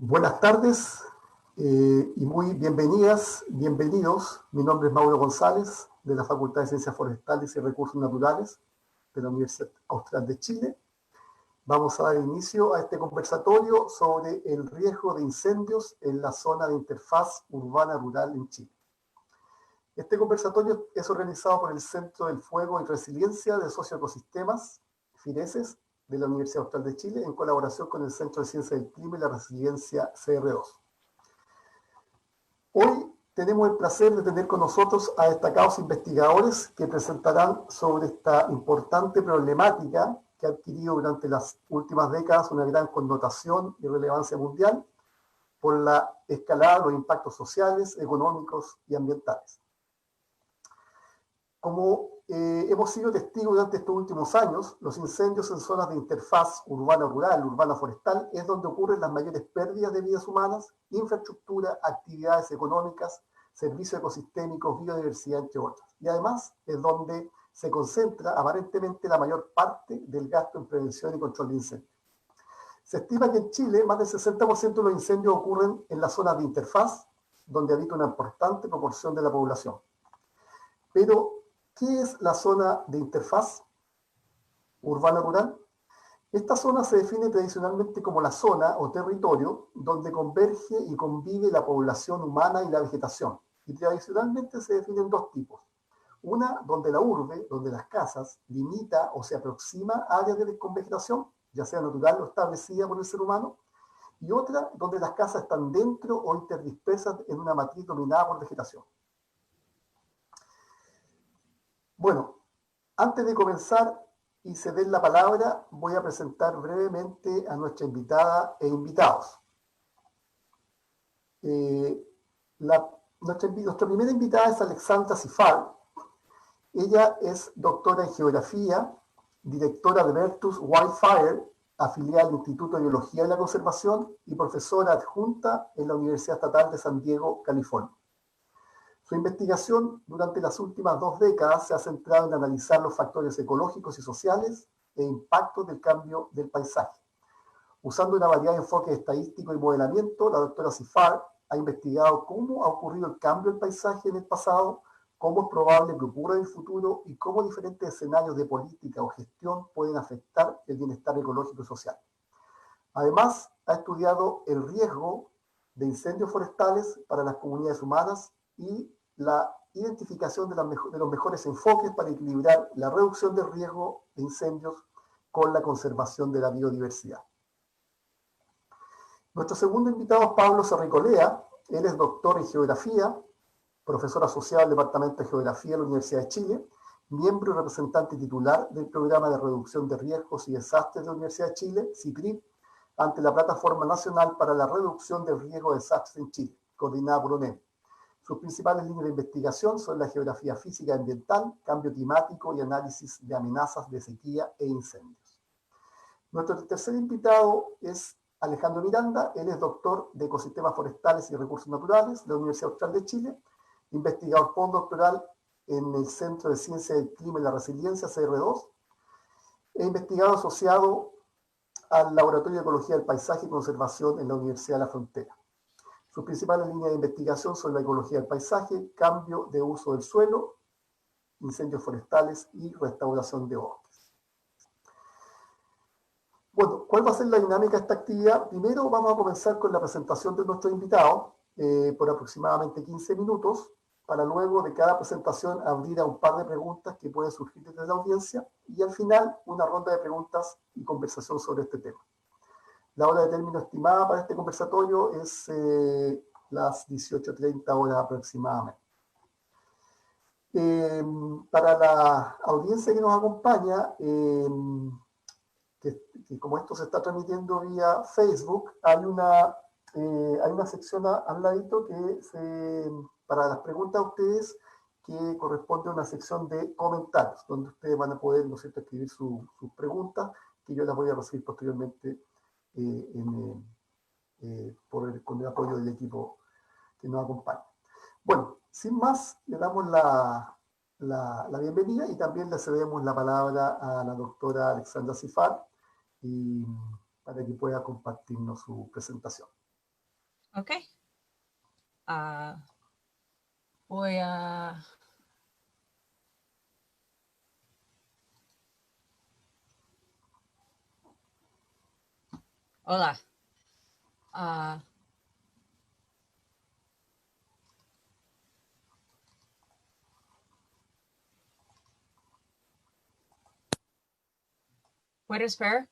Buenas tardes y muy bienvenidas, bienvenidos. Mi nombre es Mauro González, de la Facultad de Ciencias Forestales y Recursos Naturales de la Universidad Austral de Chile. Vamos a dar inicio a este conversatorio sobre el riesgo de incendios en la zona de interfaz urbana-rural en Chile. Este conversatorio es organizado por el Centro del Fuego y Resiliencia de Socioecosistemas, FIRESES, de la Universidad Austral de Chile, en colaboración con el Centro de Ciencia del Clima y la Resiliencia CR2. Hoy tenemos el placer de tener con nosotros a destacados investigadores que presentarán sobre esta importante problemática que ha adquirido durante las últimas décadas una gran connotación y relevancia mundial por la escalada de los impactos sociales, económicos y ambientales. Como hemos sido testigos durante estos últimos años, los incendios en zonas de interfaz urbana-rural, urbana-forestal, es donde ocurren las mayores pérdidas de vidas humanas, infraestructura, actividades económicas, servicios ecosistémicos, biodiversidad, entre otras. Y además es donde se concentra aparentemente la mayor parte del gasto en prevención y control de incendios. Se estima que en Chile más del 60% de los incendios ocurren en las zonas de interfaz, donde habita una importante proporción de la población. Pero, ¿qué es la zona de interfaz urbana-rural? Esta zona se define tradicionalmente como la zona o territorio donde converge y convive la población humana y la vegetación. Y tradicionalmente se definen dos tipos. Una, donde la urbe, donde las casas, limita o se aproxima a áreas con vegetación, ya sea natural o establecida por el ser humano. Y otra, donde las casas están dentro o interdispersas en una matriz dominada por vegetación. Bueno, antes de comenzar y ceder la palabra, voy a presentar brevemente a nuestra invitada e invitados. Nuestra primera invitada es Alexandra Cifar. Ella es doctora en Geografía, directora de Vertus Wildfire, afiliada al Instituto de Biología y la Conservación y profesora adjunta en la Universidad Estatal de San Diego, California. Su investigación durante las últimas 2 décadas se ha centrado en analizar los factores ecológicos y sociales e impactos del cambio del paisaje. Usando una variedad de enfoques estadísticos y modelamiento, la doctora Cifar ha investigado cómo ha ocurrido el cambio del paisaje en el pasado, cómo es probable que ocurra en el futuro y cómo diferentes escenarios de política o gestión pueden afectar el bienestar ecológico y social. Además, ha estudiado el riesgo de incendios forestales para las comunidades humanas y la identificación de los mejores enfoques para equilibrar la reducción del riesgo de incendios con la conservación de la biodiversidad. Nuestro segundo invitado es Pablo Cerricolea. Él es doctor en Geografía, profesor asociado al Departamento de Geografía de la Universidad de Chile, miembro y representante titular del Programa de Reducción de Riesgos y Desastres de la Universidad de Chile, CIPRI, ante la Plataforma Nacional para la Reducción del Riesgo de Desastres en Chile, coordinada por UNEM. Sus principales líneas de investigación son la geografía física y ambiental, cambio climático y análisis de amenazas de sequía e incendios. Nuestro tercer invitado es Alejandro Miranda. Él es doctor de Ecosistemas Forestales y Recursos Naturales de la Universidad Austral de Chile, investigador postdoctoral en el Centro de Ciencia del Clima y la Resiliencia, CR2, e investigador asociado al Laboratorio de Ecología del Paisaje y Conservación en la Universidad de la Frontera. Sus principales líneas de investigación son la ecología del paisaje, cambio de uso del suelo, incendios forestales y restauración de bosques. Bueno, ¿cuál va a ser la dinámica de esta actividad? Primero vamos a comenzar con la presentación de nuestro invitado por aproximadamente 15 minutos, para luego de cada presentación abrir a un par de preguntas que pueden surgir desde la audiencia y al final una ronda de preguntas y conversación sobre este tema. La hora de término estimada para este conversatorio es las 18:30 horas aproximadamente. Para la audiencia que nos acompaña, que como esto se está transmitiendo vía Facebook, hay una sección al ladito para las preguntas a ustedes que corresponde a una sección de comentarios, donde ustedes van a poder, ¿no es cierto?, escribir sus preguntas, que yo las voy a recibir posteriormente con el apoyo del equipo que nos acompaña. Bueno, sin más, le damos la bienvenida y también le cedemos la palabra a la doctora Alexandra Cifar para que pueda compartirnos su presentación. Ok. Voy a... Hola. ¿Puedes ver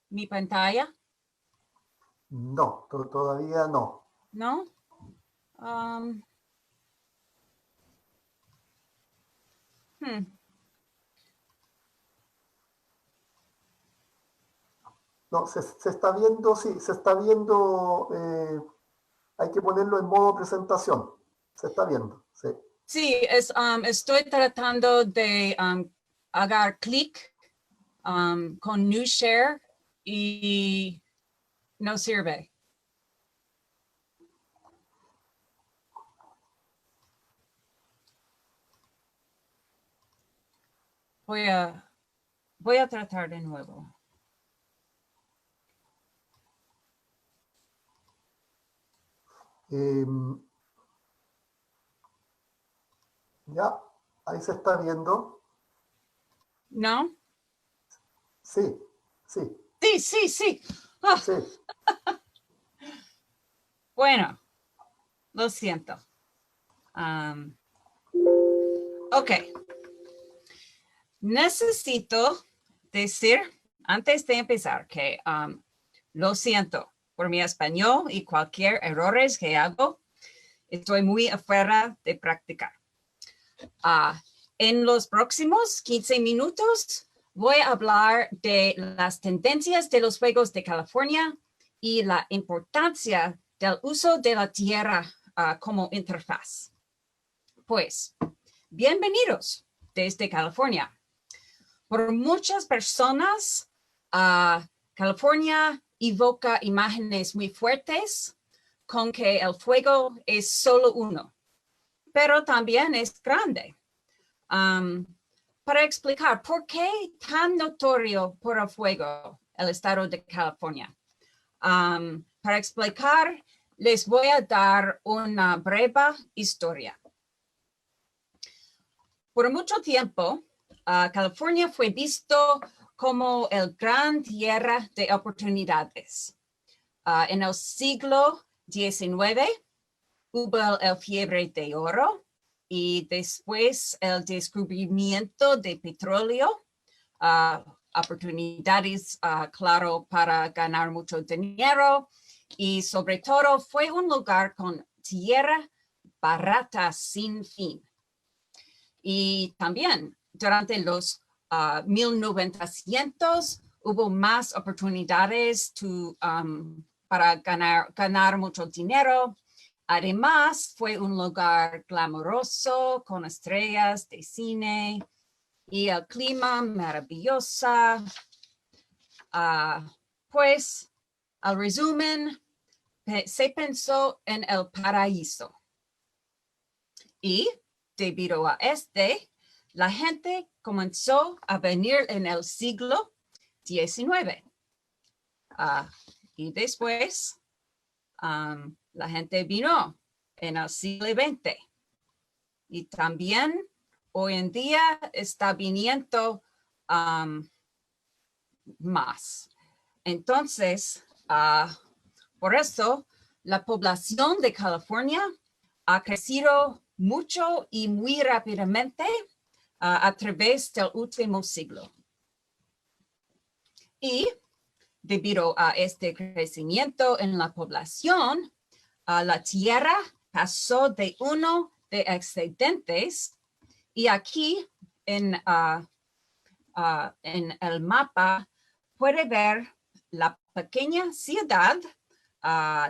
mi pantalla? No, todavía no. ¿No? No, se está viendo, sí, se está viendo, hay que ponerlo en modo presentación. Se está viendo, sí. Sí, estoy tratando de hacer clic con New Share y no sirve. Voy a tratar de nuevo. Ya, ahí se está viendo. ¿No? Sí, sí, Sí, sí, sí. Oh, sí. bueno, lo siento. Ok. Necesito decir, antes de empezar, que lo siento por mi español y cualquier errores que hago. Estoy muy afuera de practicar. En los próximos 15 minutos voy a hablar de las tendencias de los juegos de California y la importancia del uso de la tierra como interfaz. Pues, bienvenidos desde California. Por muchas personas, California evoca imágenes muy fuertes con que el fuego es solo uno, pero también es grande. Para explicar por qué tan notorio por el fuego el estado de California. Para explicar, les voy a dar una breve historia. Por mucho tiempo, California fue visto como el gran tierra de oportunidades. En el siglo XIX hubo el fiebre de oro y después el descubrimiento de petróleo, oportunidades, claro, para ganar mucho dinero y sobre todo fue un lugar con tierra barata sin fin. Y también durante los 1900 hubo más oportunidades para ganar mucho dinero. Además, fue un lugar glamoroso con estrellas de cine y el clima maravilloso. Pues, al resumen, se pensó en el paraíso. Y debido a la gente comenzó a venir en el siglo XIX. Y después, la gente vino en el siglo XX. Y también hoy en día está viniendo más. Entonces, por eso, la población de California ha crecido mucho y muy rápidamente a través del último siglo. Y debido a este crecimiento en la población, la tierra pasó de uno de excedentes y aquí en el mapa puede ver la pequeña ciudad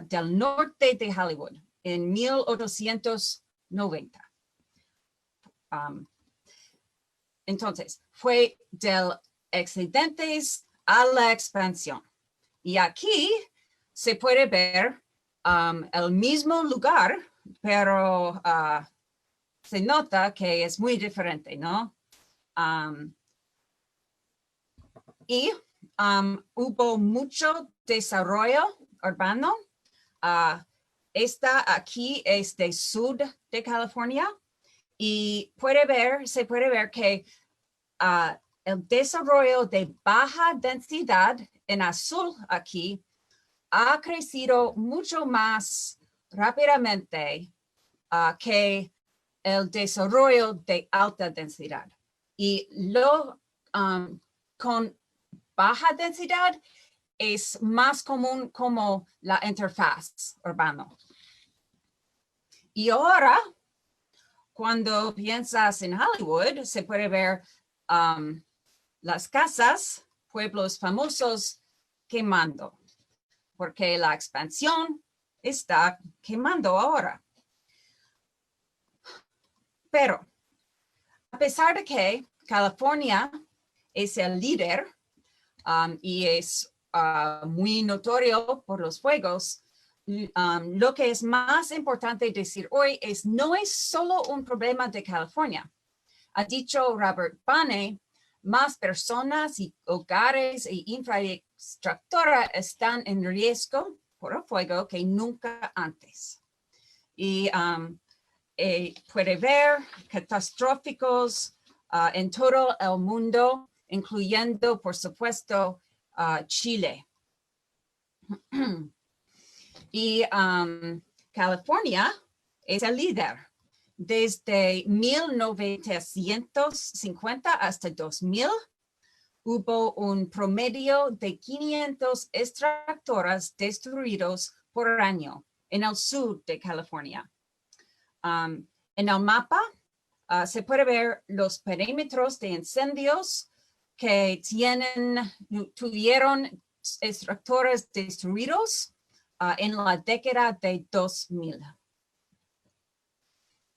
del norte de Hollywood en 1890. Entonces, fue del excedentes a la expansión. Y aquí se puede ver el mismo lugar, pero se nota que es muy diferente, ¿no? Y hubo mucho desarrollo urbano Esta aquí es del sur de California y se puede ver que el desarrollo de baja densidad en azul aquí ha crecido mucho más rápidamente que el desarrollo de alta densidad. Y con baja densidad es más común como la interfaz urbana. Y ahora, cuando piensas en Hollywood, se puede ver las casas, pueblos famosos quemando, porque la expansión está quemando ahora. Pero, a pesar de que California es el líder y es muy notorio por los fuegos, lo que es más importante decir hoy no es solo un problema de California. Ha dicho Robert Bonney, más personas y hogares e infraestructura están en riesgo por el fuego que nunca antes. Y puede ver catastróficos en todo el mundo, incluyendo, por supuesto, Chile. Y California es el líder. Desde 1950 hasta 2000, hubo un promedio de 500 extractoras destruidos por año en el sur de California. En el mapa se puede ver los perímetros de incendios que tuvieron extractores destruidos en la década de 2000.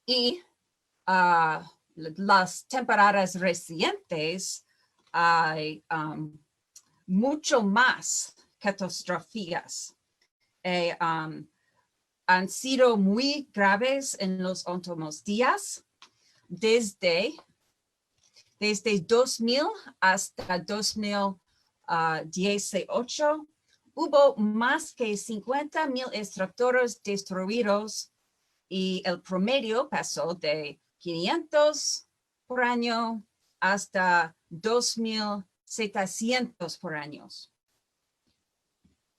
Y las temporadas recientes hay mucho más catastróficas. Han sido muy graves en los últimos días. Desde 2000 hasta 2018, hubo más que 50,000 extractores destruidos y el promedio pasó de 500 por año hasta 2,700 por año.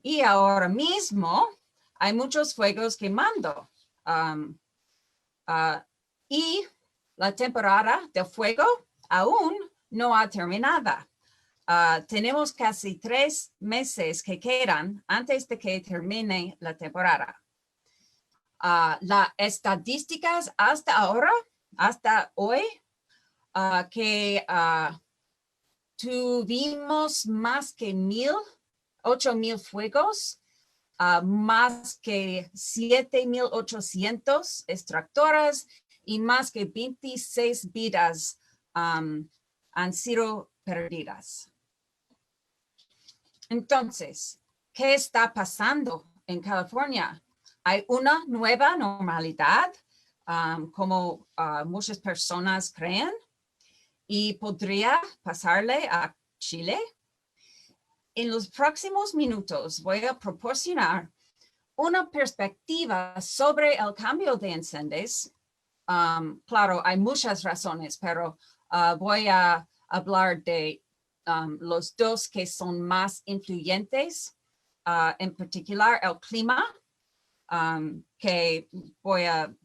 Y ahora mismo hay muchos fuegos quemando. Y la temporada de fuego aún no ha terminado. Tenemos casi 3 meses que quedan antes de que termine la temporada. Las estadísticas hasta ahora, hasta hoy, que tuvimos más que 8,000 fuegos, más que 7,800 extractoras y más que 26 vidas han sido perdidas. Entonces, ¿qué está pasando en California? Hay una nueva normalidad, como muchas personas creen, y podría pasarle a Chile. En los próximos minutos voy a proporcionar una perspectiva sobre el cambio de incendios. Claro, hay muchas razones, pero voy a hablar de los dos que son más influyentes, en particular el clima, que voy a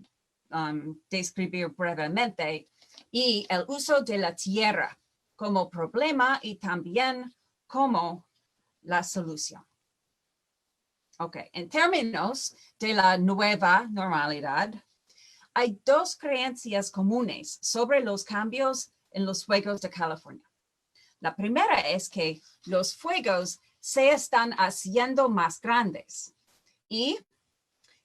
describir brevemente, y el uso de la tierra como problema y también como la solución. Ok, en términos de la nueva normalidad, hay 2 creencias comunes sobre los cambios en los fuegos de California. La primera es que los fuegos se están haciendo más grandes. Y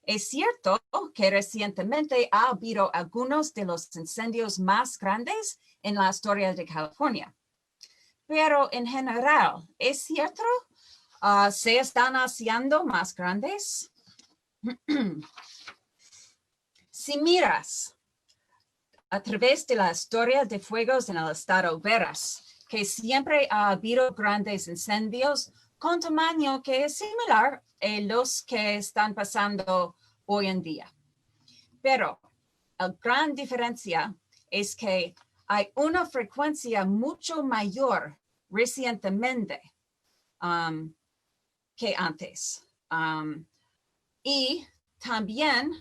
es cierto que recientemente ha habido algunos de los incendios más grandes en la historia de California. Pero en general, ¿es cierto? ¿Se están haciendo más grandes? Si miras a través de la historia de fuegos en el estado, verás que siempre ha habido grandes incendios con tamaño que es similar a los que están pasando hoy en día. Pero la gran diferencia es que hay una frecuencia mucho mayor recientemente que antes. Y también,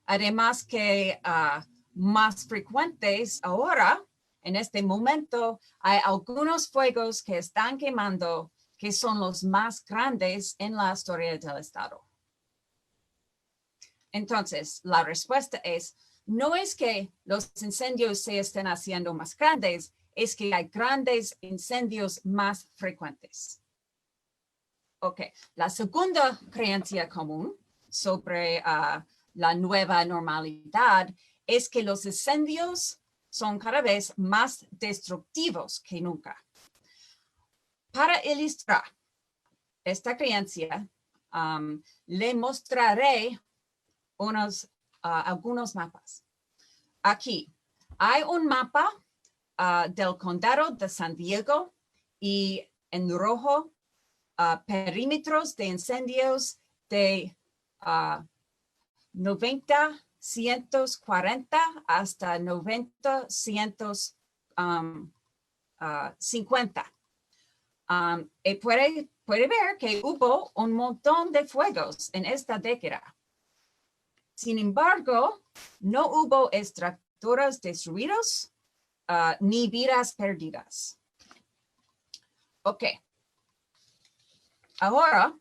además que más frecuentes ahora, en este momento, hay algunos fuegos que están quemando que son los más grandes en la historia del estado. Entonces, la respuesta es, no es que los incendios se estén haciendo más grandes, es que hay grandes incendios más frecuentes. Ok, la segunda creencia común sobre la nueva normalidad es que los incendios son cada vez más destructivos que nunca. Para ilustrar esta creencia, le mostraré algunos mapas. Aquí hay un mapa del condado de San Diego y en rojo perímetros de incendios de 90-140 hasta 90-150. Y puede ver que hubo un montón de fuegos en esta década. Sin embargo, no hubo estructuras destruidas ni vidas perdidas. Ok. Ahora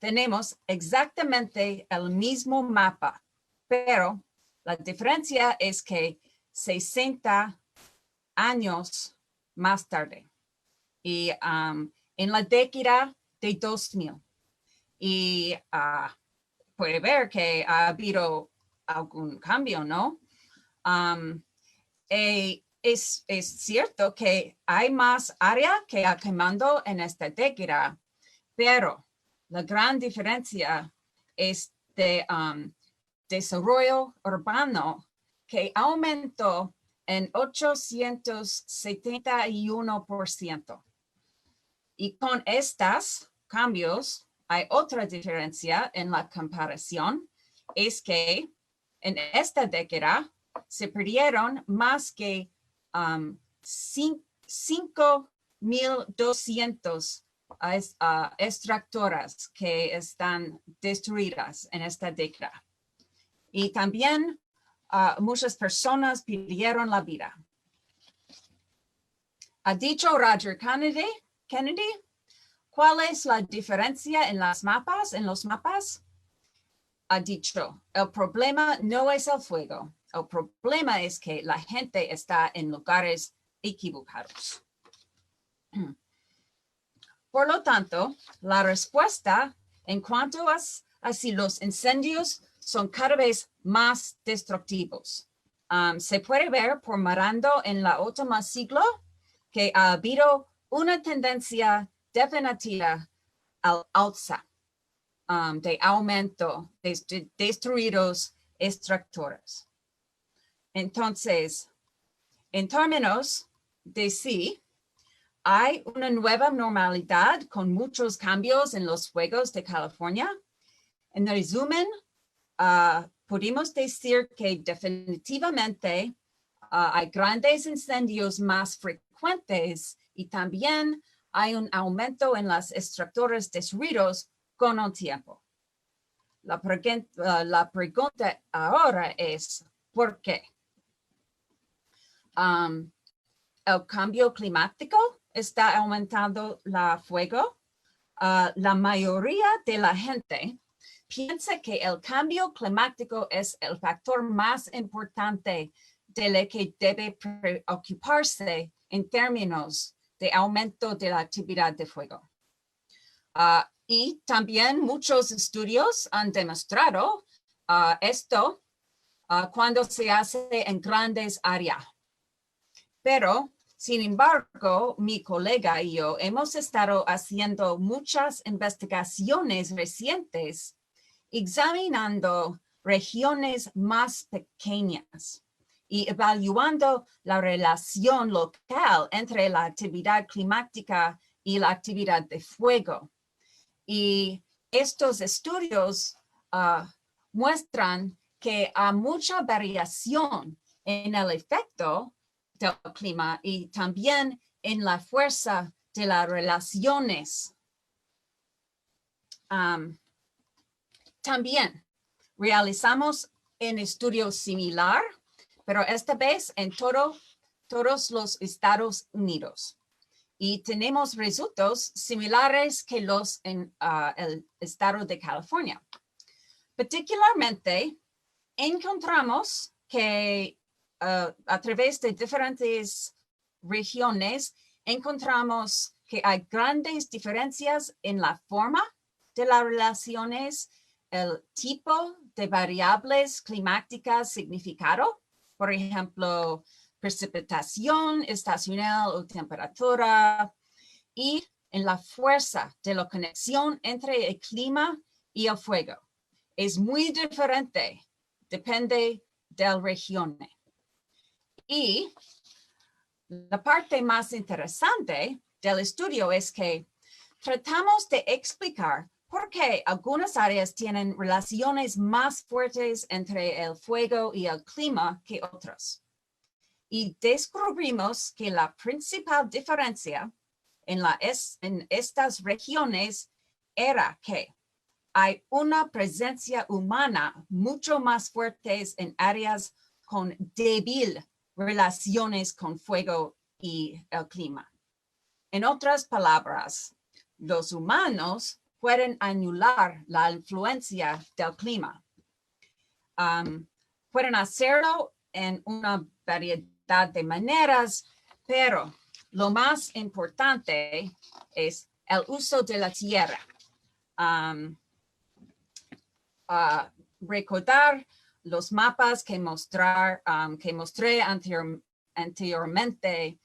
tenemos exactamente el mismo mapa, pero la diferencia es que 60 años más tarde y en la década de 2000. Y puede ver que ha habido algún cambio, ¿no? Es cierto que hay más área que ha quemado en esta década, pero la gran diferencia es de desarrollo urbano que aumentó en 871%. Y con estos cambios hay otra diferencia en la comparación, es que en esta década se perdieron más que 5.200 estructuras que están destruidas en esta década. Y también muchas personas perdieron la vida. Ha dicho Roger Kennedy, ¿cuál es la diferencia en los mapas? Ha dicho, el problema no es el fuego. El problema es que la gente está en lugares equivocados. Por lo tanto, la respuesta en cuanto a si los incendios son cada vez más destructivos. Se puede ver por mirando en la última siglo que ha habido una tendencia definitiva al alza de aumento de destruidos estructuras. Entonces, en términos de sí, hay una nueva normalidad con muchos cambios en los fuegos de California. En resumen, pudimos decir que definitivamente hay grandes incendios más frecuentes y también hay un aumento en las estructuras destruidas con el tiempo. La pregunta ahora es, ¿por qué? El cambio climático está aumentando el fuego. La mayoría de la gente piensa que el cambio climático es el factor más importante del que debe preocuparse en términos de aumento de la actividad de fuego. Y también muchos estudios han demostrado esto cuando se hace en grandes áreas. Pero, sin embargo, mi colega y yo hemos estado haciendo muchas investigaciones recientes examinando regiones más pequeñas y evaluando la relación local entre la actividad climática y la actividad de fuego. Y estos estudios muestran que hay mucha variación en el efecto del clima y también en la fuerza de las relaciones. También realizamos un estudio similar, pero esta vez en todos los Estados Unidos. Y tenemos resultados similares que los en el estado de California. Particularmente, encontramos que a través de diferentes regiones, encontramos que hay grandes diferencias en la forma de las relaciones, el tipo de variables climáticas significado, por ejemplo, precipitación estacional o temperatura, y en la fuerza de la conexión entre el clima y el fuego. Es muy diferente, depende de la región. Y la parte más interesante del estudio es que tratamos de explicar por qué algunas áreas tienen relaciones más fuertes entre el fuego y el clima que otras. Y descubrimos que la principal diferencia en estas regiones era que hay una presencia humana mucho más fuerte en áreas con débil relaciones con fuego y el clima. En otras palabras, los humanos pueden anular la influencia del clima. Pueden hacerlo en una variedad de maneras, pero lo más importante es el uso de la tierra. Recordar los mapas que mostré anteriormente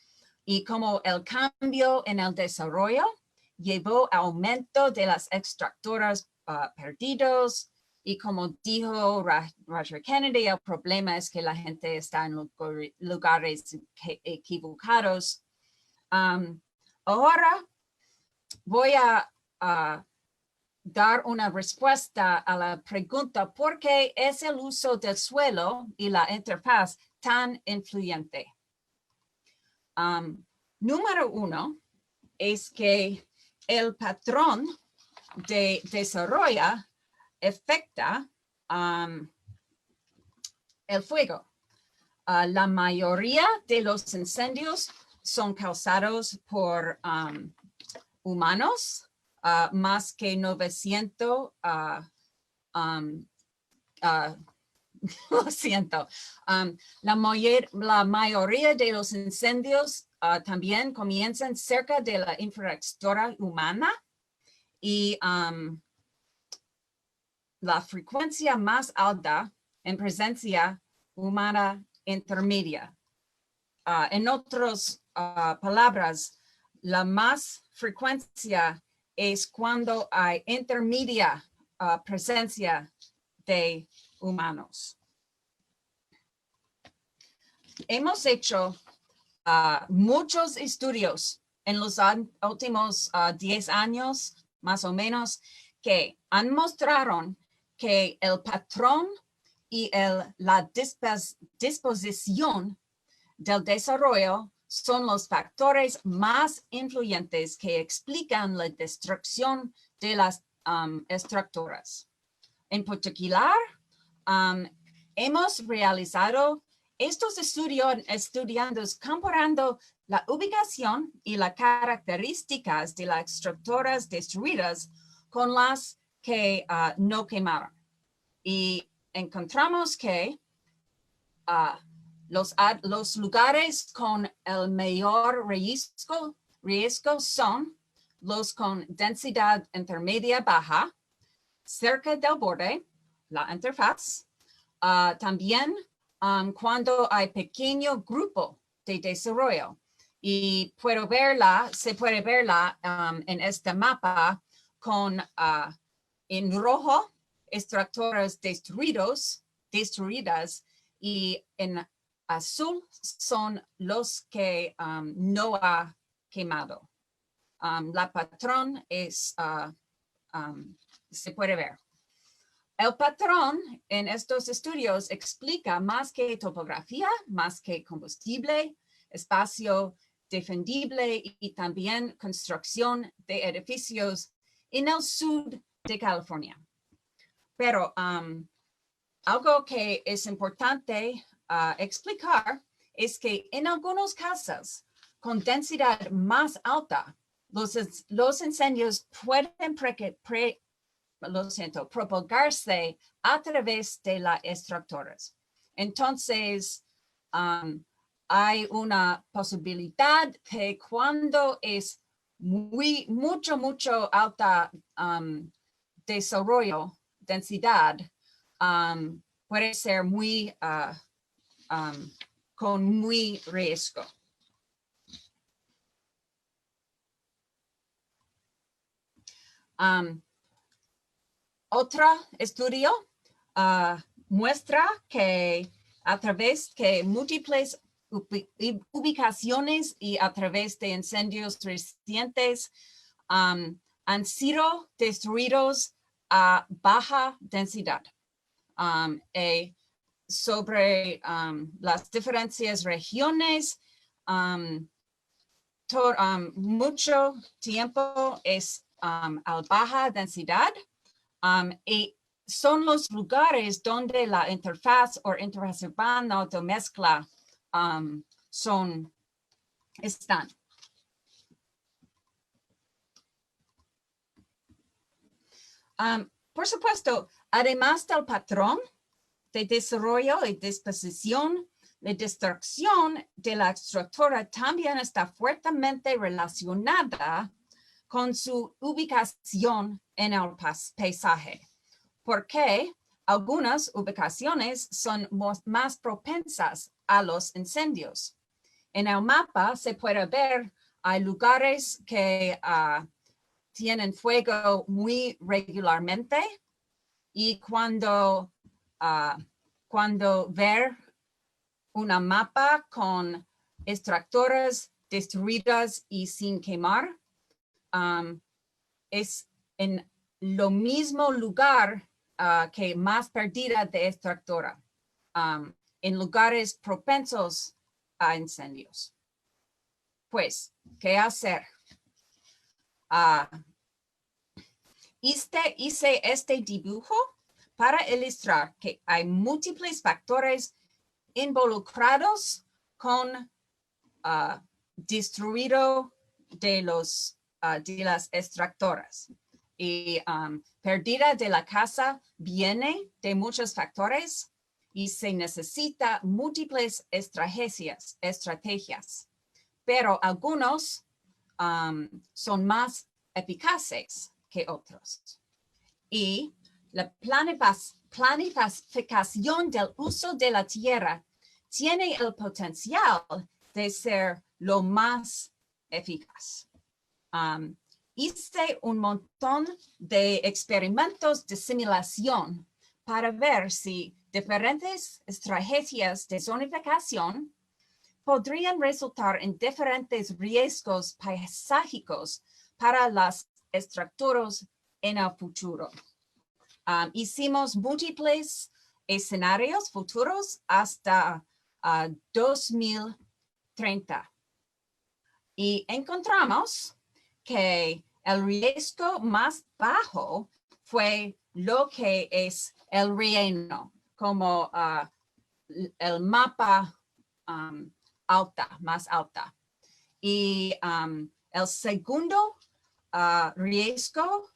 y cómo el cambio en el desarrollo llevó a aumento de las extractoras perdidos, y como dijo Roger Kennedy, el problema es que la gente está en lugares equivocados. Ahora voy a dar una respuesta a la pregunta ¿por qué es el uso del suelo y la interfaz tan influyente? Número uno es que el patrón de desarrollo afecta el fuego. La mayoría de los incendios son causados por humanos, más que 900, lo siento. La mayoría de los incendios también comienzan cerca de la infraestructura humana y la frecuencia más alta en presencia humana intermedia. En otras palabras, la más frecuencia es cuando hay intermedia presencia de humanos. Hemos hecho muchos estudios en los últimos 10 años, más o menos, que han mostrado que el patrón y la disposición del desarrollo son los factores más influyentes que explican la destrucción de las estructuras. En particular, hemos realizado estos estudios comparando la ubicación y las características de las estructuras destruidas con las que no quemaron. Y encontramos que los lugares con el mayor riesgo son los con densidad intermedia baja, cerca del borde, la interfaz, también cuando hay pequeño grupo de desarrollo. Y se puede verla en este mapa con en rojo estructuras destruidas y en azul son los que no ha quemado. la patrón se puede ver. El patrón en estos estudios explica más que topografía, más que combustible, espacio defendible y también construcción de edificios en el sur de California. Pero algo que es importante explicar es que en algunos casos con densidad más alta, los incendios pueden propagarse a través de las extractoras. Entonces, hay una posibilidad que cuando es mucho alta desarrollo, densidad, puede ser con muy riesgo. Otro estudio muestra que a través de múltiples ubicaciones y a través de incendios recientes han sido destruidos a baja densidad. Sobre las diferentes regiones, mucho tiempo es a baja densidad y son los lugares donde la interfaz o interfaz urbana de mezcla están. Por supuesto, además del patrón de desarrollo y disposición, la destrucción de la estructura también está fuertemente relacionada con su ubicación en el paisaje, porque algunas ubicaciones son más propensas a los incendios. En el mapa se puede ver, hay lugares que tienen fuego muy regularmente y cuando ver una mapa con extractoras destruidas y sin quemar, es en lo mismo lugar que más pérdida de extractora, en lugares propensos a incendios. Pues, ¿qué hacer? Hice este dibujo para ilustrar que hay múltiples factores involucrados con destruido de las extractoras. Y pérdida de la casa viene de muchos factores y se necesita múltiples estrategias, pero algunos son más eficaces que otros. Y la planificación del uso de la tierra tiene el potencial de ser lo más eficaz. Hice un montón de experimentos de simulación para ver si diferentes estrategias de zonificación podrían resultar en diferentes riesgos paisajísticos para las extractoras en el futuro. Hicimos múltiples escenarios futuros hasta 2030 y encontramos que el riesgo más bajo fue lo que es el relleno, como el mapa más alta. Y el segundo riesgo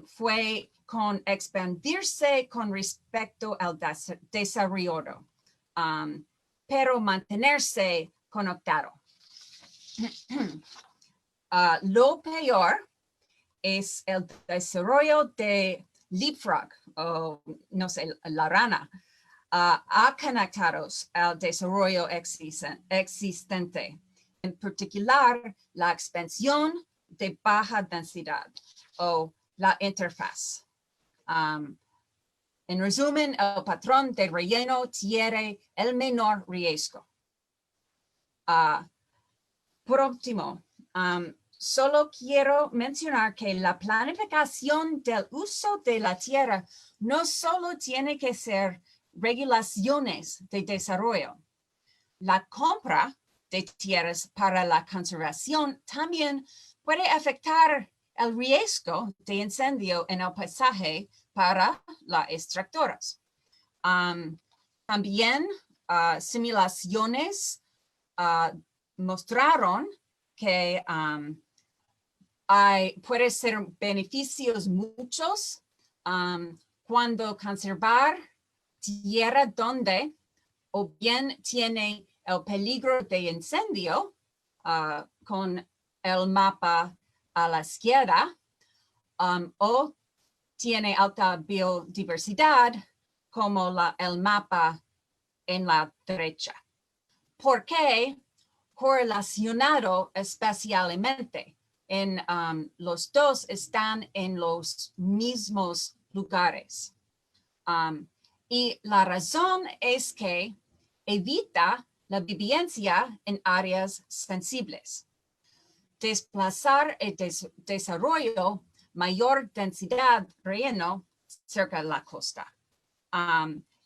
fue con expandirse con respecto al desarrollo, pero mantenerse conectado. Lo peor es el desarrollo de leapfrog, o no sé, la rana, a conectados al desarrollo existente, en particular la expansión de baja densidad o la interfaz. En resumen, el patrón de relleno tiene el menor riesgo. Por último, solo quiero mencionar que la planificación del uso de la tierra no solo tiene que ser regulaciones de desarrollo. La compra de tierras para la conservación también puede afectar el riesgo de incendio en el paisaje para las extractoras. También simulaciones mostraron que puede ser beneficios muchos cuando conservar tierra donde o bien tiene el peligro de incendio con el mapa a la izquierda o tiene alta biodiversidad como el mapa en la derecha. ¿Por qué? Correlacionado especialmente en los dos están en los mismos lugares. Y la razón es que evita la vivencia en áreas sensibles. Desplazar el desarrollo, mayor densidad relleno cerca de la costa.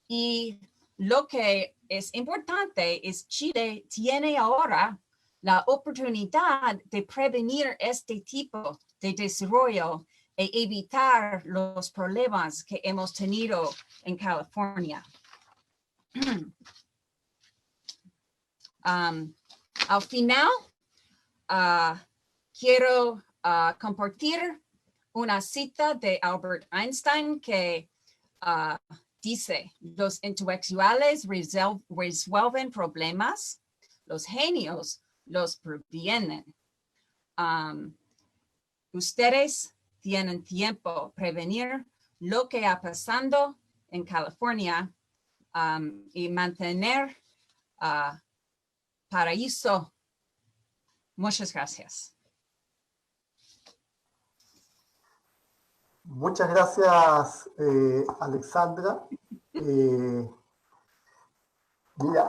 Y lo que es importante es Chile tiene ahora la oportunidad de prevenir este tipo de desarrollo e evitar los problemas que hemos tenido en California. Al final, quiero compartir una cita de Albert Einstein que dice, los intelectuales resuelven problemas, los genios los previenen. Ustedes tienen tiempo prevenir lo que ha pasado en California y mantener paraíso. Muchas gracias. Muchas gracias, Alexandra. Mira,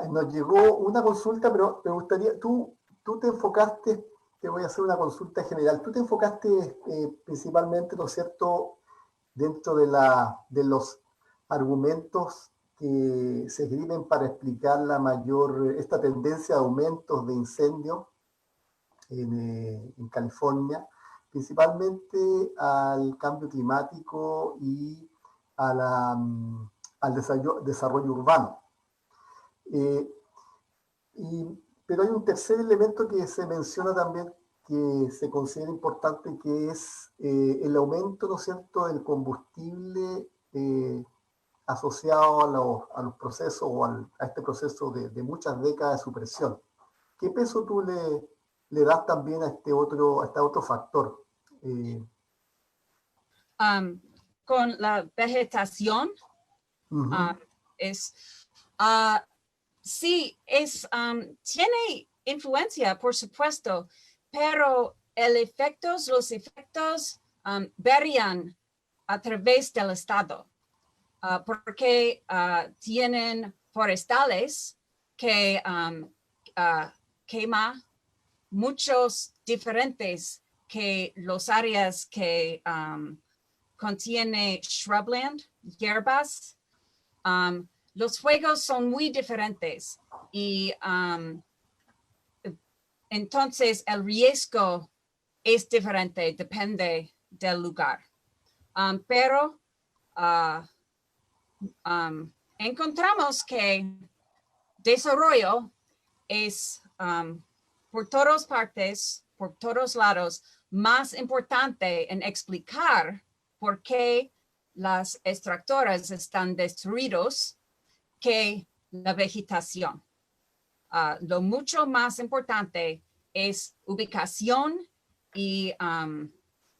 nos llegó una consulta, pero me gustaría, tú te enfocaste, te voy a hacer una consulta general, tú te enfocaste principalmente, ¿no es cierto?, dentro de los argumentos que se escriben para explicar esta tendencia de aumentos de incendios en California, principalmente al cambio climático y al desarrollo urbano. Pero hay un tercer elemento que se menciona también que se considera importante, que es el aumento, ¿no es cierto?, del combustible asociado a los procesos o a este proceso de muchas décadas de supresión. ¿Qué peso tú le das también a este otro factor? Con la vegetación, sí, tiene influencia, por supuesto, pero los efectos varían a través del estado, porque tienen forestales que quema muchos diferentes que los áreas que contiene shrubland, hierbas. Los fuegos son muy diferentes y entonces el riesgo es diferente, depende del lugar. Pero encontramos que desarrollo es por todas partes, por todos lados, más importante en explicar por qué las extractoras están destruidos que la vegetación. Lo mucho más importante es ubicación y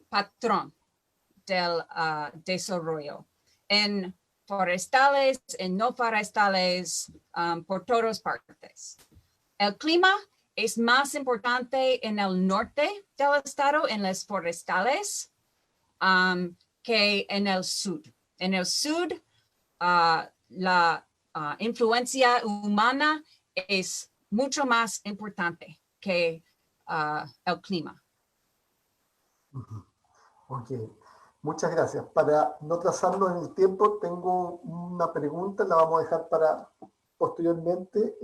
patrón del desarrollo en forestales, en no forestales, por todas partes. El clima es más importante en el norte del estado, en las forestales, que en el sur. En el sur, la influencia humana es mucho más importante que el clima. Ok, muchas gracias. Para no trazarnos en el tiempo, tengo una pregunta, la vamos a dejar para posteriormente.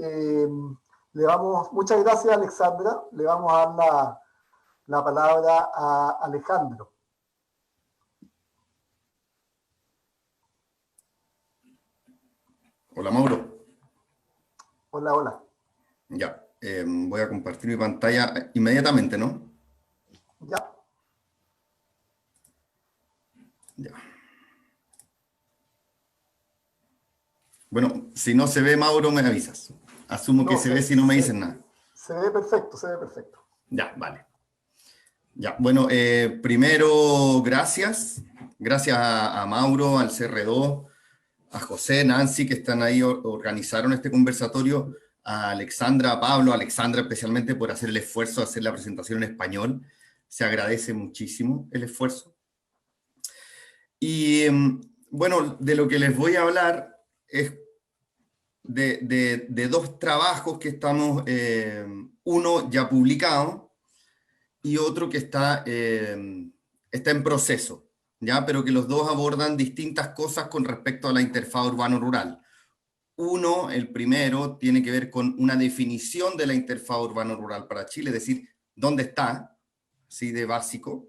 Muchas gracias, Alexandra. Le vamos a dar la palabra a Alejandro. Hola Mauro. Hola, hola. Ya, voy a compartir mi pantalla inmediatamente, ¿no? Ya. Ya. Bueno, si no se ve, Mauro, me avisas. Asumo que No, se ve si no me dicen nada. se ve perfecto, se ve perfecto. Ya, vale. Ya, bueno, primero, gracias. Gracias a Mauro, al CR2, a José, Nancy, que están ahí, organizaron este conversatorio, a Alexandra, a Pablo, a Alexandra especialmente por hacer el esfuerzo de hacer la presentación en español. Se agradece muchísimo el esfuerzo. Y bueno, de lo que les voy a hablar es de dos trabajos que estamos, uno ya publicado y otro que está en proceso, ¿ya? Pero que los dos abordan distintas cosas con respecto a la interfaz urbano-rural. Uno, el primero, tiene que ver con una definición de la interfaz urbano-rural para Chile, es decir, dónde está, ¿sí? De básico.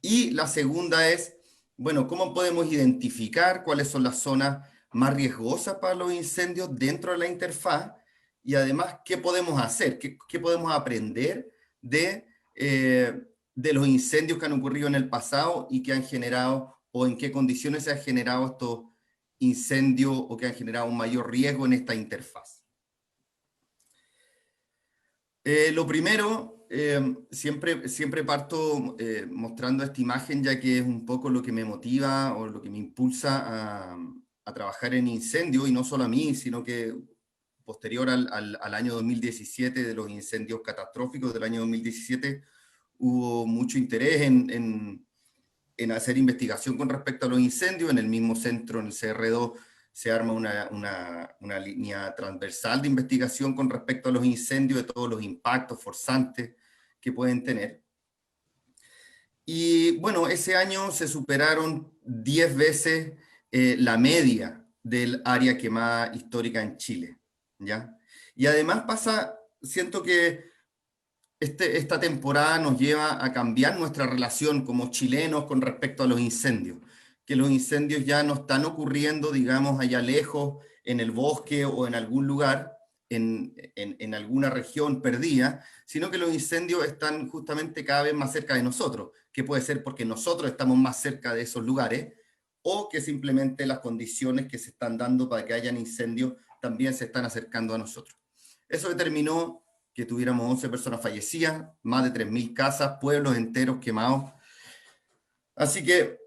Y la segunda es, bueno, ¿cómo podemos identificar cuáles son las zonas más riesgosas para los incendios dentro de la interfaz? Y además, ¿qué podemos hacer? ¿Qué podemos aprender de los incendios que han ocurrido en el pasado y que han generado, o en qué condiciones se han generado estos incendios o que han generado un mayor riesgo en esta interfaz? Lo primero, siempre parto mostrando esta imagen, ya que es un poco lo que me motiva o lo que me impulsa a trabajar en incendios, y no solo a mí, sino que posterior al año 2017, de los incendios catastróficos del año 2017, hubo mucho interés en hacer investigación con respecto a los incendios. En el mismo centro, en el CR2, se arma una línea transversal de investigación con respecto a los incendios, de todos los impactos forzantes que pueden tener. Y bueno, ese año se superaron 10 veces la media del área quemada histórica en Chile, ¿ya? Y además siento que esta temporada nos lleva a cambiar nuestra relación como chilenos con respecto a los incendios, que los incendios ya no están ocurriendo, digamos, allá lejos, en el bosque o en algún lugar, en alguna región perdida, sino que los incendios están justamente cada vez más cerca de nosotros, que puede ser porque nosotros estamos más cerca de esos lugares, o que simplemente las condiciones que se están dando para que hayan incendios también se están acercando a nosotros. Eso determinó que tuviéramos 11 personas fallecidas, más de 3.000 casas, pueblos enteros quemados. Así que,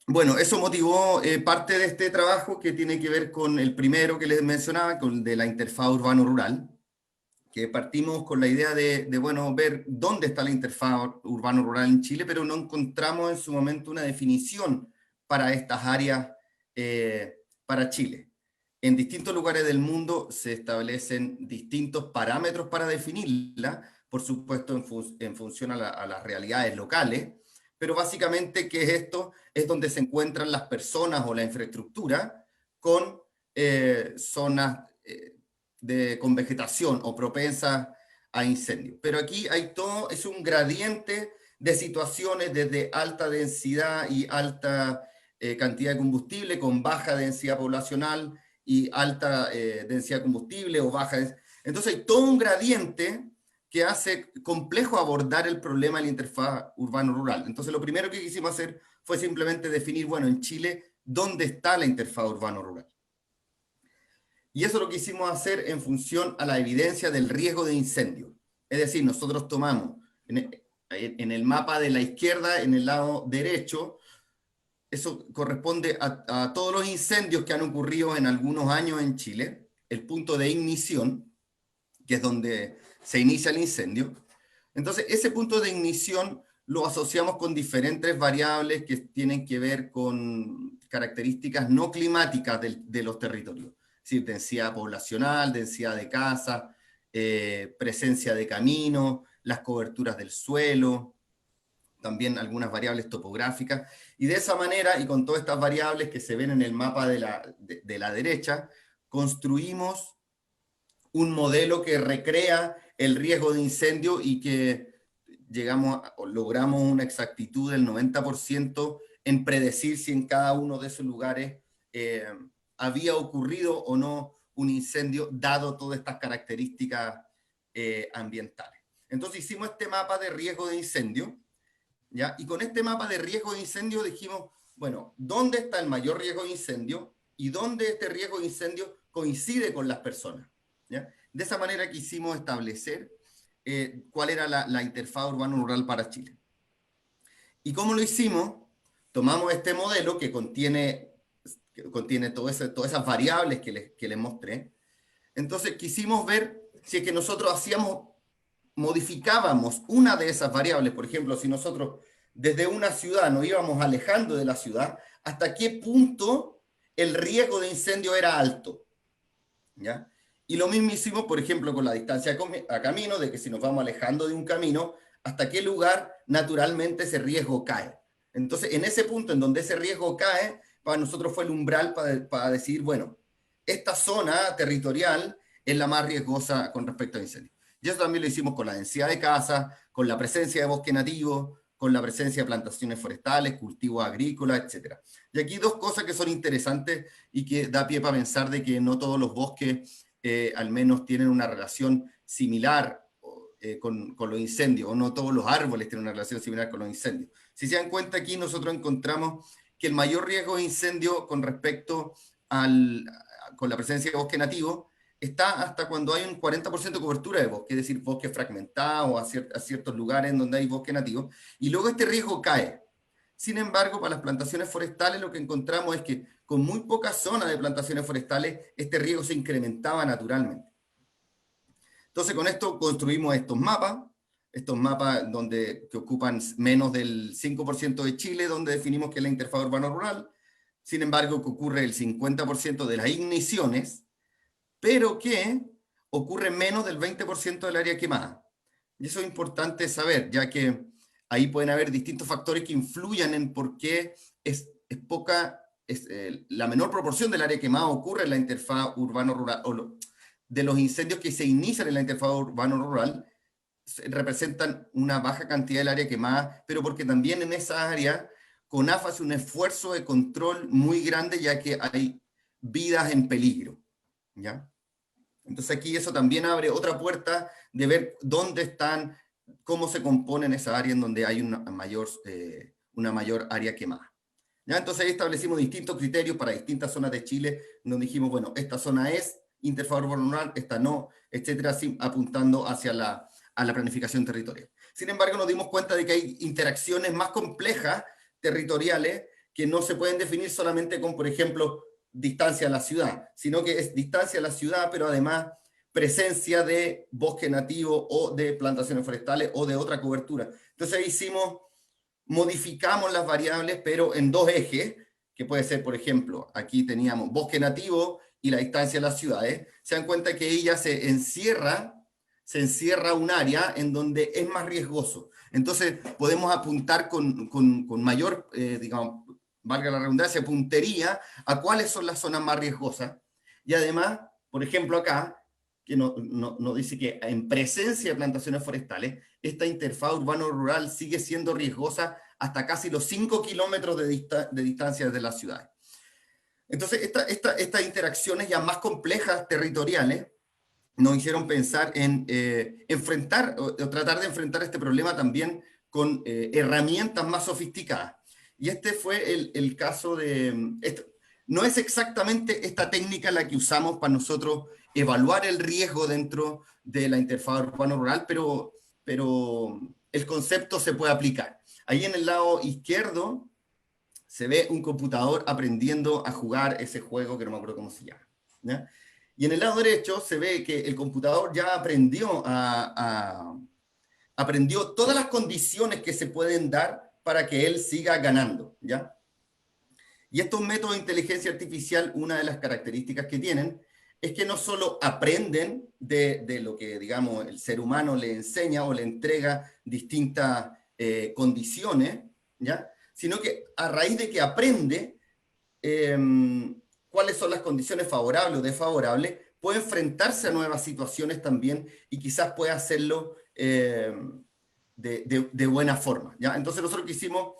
bueno, eso motivó parte de este trabajo, que tiene que ver con el primero que les mencionaba, con de la interfaz urbano-rural, que partimos con la idea bueno, ver dónde está la interfaz urbano-rural en Chile, pero no encontramos en su momento una definición para estas áreas para Chile. En distintos lugares del mundo se establecen distintos parámetros para definirla, por supuesto en función a las realidades locales, pero básicamente, ¿qué es esto? Es donde se encuentran las personas o la infraestructura con zonas con vegetación o propensas a incendios. Pero aquí hay todo, es un gradiente de situaciones desde alta densidad y alta cantidad de combustible, con baja densidad poblacional y alta densidad de combustible o baja densidad. Entonces hay todo un gradiente que hace complejo abordar el problema de la interfaz urbano-rural. Entonces lo primero que quisimos hacer fue simplemente definir, bueno, en Chile, ¿dónde está la interfaz urbano-rural? Y eso lo quisimos hacer en función a la evidencia del riesgo de incendio. Es decir, nosotros tomamos en el mapa de la izquierda, en el lado derecho, eso corresponde a todos los incendios que han ocurrido en algunos años en Chile, el punto de ignición, que es donde se inicia el incendio. Entonces, ese punto de ignición lo asociamos con diferentes variables que tienen que ver con características no climáticas de los territorios. Es decir, densidad poblacional, densidad de casas, presencia de caminos, las coberturas del suelo, también algunas variables topográficas, y de esa manera, y con todas estas variables que se ven en el mapa de la derecha, construimos un modelo que recrea el riesgo de incendio y que logramos una exactitud del 90% en predecir si en cada uno de esos lugares había ocurrido o no un incendio, dado todas estas características ambientales. Entonces hicimos este mapa de riesgo de incendio, ¿ya? Y con este mapa de riesgo de incendio dijimos, bueno, ¿dónde está el mayor riesgo de incendio? Y dónde este riesgo de incendio coincide con las personas, ¿ya? De esa manera quisimos establecer cuál era la interfaz urbano-rural para Chile. ¿Y cómo lo hicimos? Tomamos este modelo que contiene todas esas variables que les mostré. Entonces quisimos ver si es que nosotros modificábamos una de esas variables. Por ejemplo, si nosotros desde una ciudad nos íbamos alejando de la ciudad, hasta qué punto el riesgo de incendio era alto, ¿ya? Y lo mismo hicimos, por ejemplo, con la distancia a camino, de que si nos vamos alejando de un camino, hasta qué lugar naturalmente ese riesgo cae. Entonces, en ese punto en donde ese riesgo cae, para nosotros fue el umbral para decir, bueno, esta zona territorial es la más riesgosa con respecto a incendios. Y eso también lo hicimos con la densidad de casas, con la presencia de bosque nativo, con la presencia de plantaciones forestales, cultivos agrícolas, etc. Y aquí dos cosas que son interesantes y que da pie para pensar de que no todos los bosques al menos tienen una relación similar con los incendios, o no todos los árboles tienen una relación similar con los incendios. Si se dan cuenta, aquí nosotros encontramos que el mayor riesgo de incendio con respecto con la presencia de bosque nativo está hasta cuando hay un 40% de cobertura de bosque, es decir, bosque fragmentado a ciertos lugares donde hay bosque nativo, y luego este riesgo cae. Sin embargo, para las plantaciones forestales lo que encontramos es que con muy pocas zonas de plantaciones forestales este riesgo se incrementaba naturalmente. Entonces con esto construimos estos mapas que ocupan menos del 5% de Chile, donde definimos que es la interfaz urbano-rural. Sin embargo, que ocurre el 50% de las igniciones, pero que ocurre menos del 20% del área quemada. Y eso es importante saber, ya que ahí pueden haber distintos factores que influyan en por qué la menor proporción del área quemada ocurre en la interfaz urbano-rural, o de los incendios que se inician en la interfaz urbano-rural, representan una baja cantidad del área quemada, pero porque también en esa área CONAF hace un esfuerzo de control muy grande, ya que hay vidas en peligro, ¿ya? Entonces aquí eso también abre otra puerta de ver dónde están, cómo se componen esa área en donde hay una mayor área quemada, ¿ya? Entonces ahí establecimos distintos criterios para distintas zonas de Chile, donde dijimos, bueno, esta zona es interfaz urbano-rural, esta no, etcétera, apuntando hacia a la planificación territorial. Sin embargo, nos dimos cuenta de que hay interacciones más complejas territoriales que no se pueden definir solamente con, por ejemplo, distancia a la ciudad, sino que es distancia a la ciudad, pero además presencia de bosque nativo o de plantaciones forestales o de otra cobertura. Entonces ahí modificamos las variables, pero en dos ejes, que puede ser, por ejemplo, aquí teníamos bosque nativo y la distancia a las ciudades. Se dan cuenta que ella se encierra un área en donde es más riesgoso. Entonces podemos apuntar con mayor, digamos, valga la redundancia, puntería a cuáles son las zonas más riesgosas. Y además, por ejemplo acá, que nos dice que en presencia de plantaciones forestales, esta interfaz urbano-rural sigue siendo riesgosa hasta casi los 5 kilómetros de distancia desde las ciudades. Entonces, estas interacciones ya más complejas territoriales nos hicieron pensar en enfrentar o tratar de enfrentar este problema también con herramientas más sofisticadas. Y este fue el caso no es exactamente esta técnica la que usamos para nosotros evaluar el riesgo dentro de la interfaz urbano-rural, pero el concepto se puede aplicar. Ahí en el lado izquierdo se ve un computador aprendiendo a jugar ese juego que no me acuerdo cómo se llama, ¿ya? Y en el lado derecho se ve que el computador ya aprendió todas las condiciones que se pueden dar para que él siga ganando, ¿ya? Y estos métodos de inteligencia artificial, una de las características que tienen es que no solo aprenden de lo que, digamos, el ser humano le enseña o le entrega distintas condiciones, ¿ya? Sino que a raíz de que aprende cuáles son las condiciones favorables o desfavorables, puede enfrentarse a nuevas situaciones también y quizás pueda hacerlo de buena forma, ¿ya? Entonces nosotros quisimos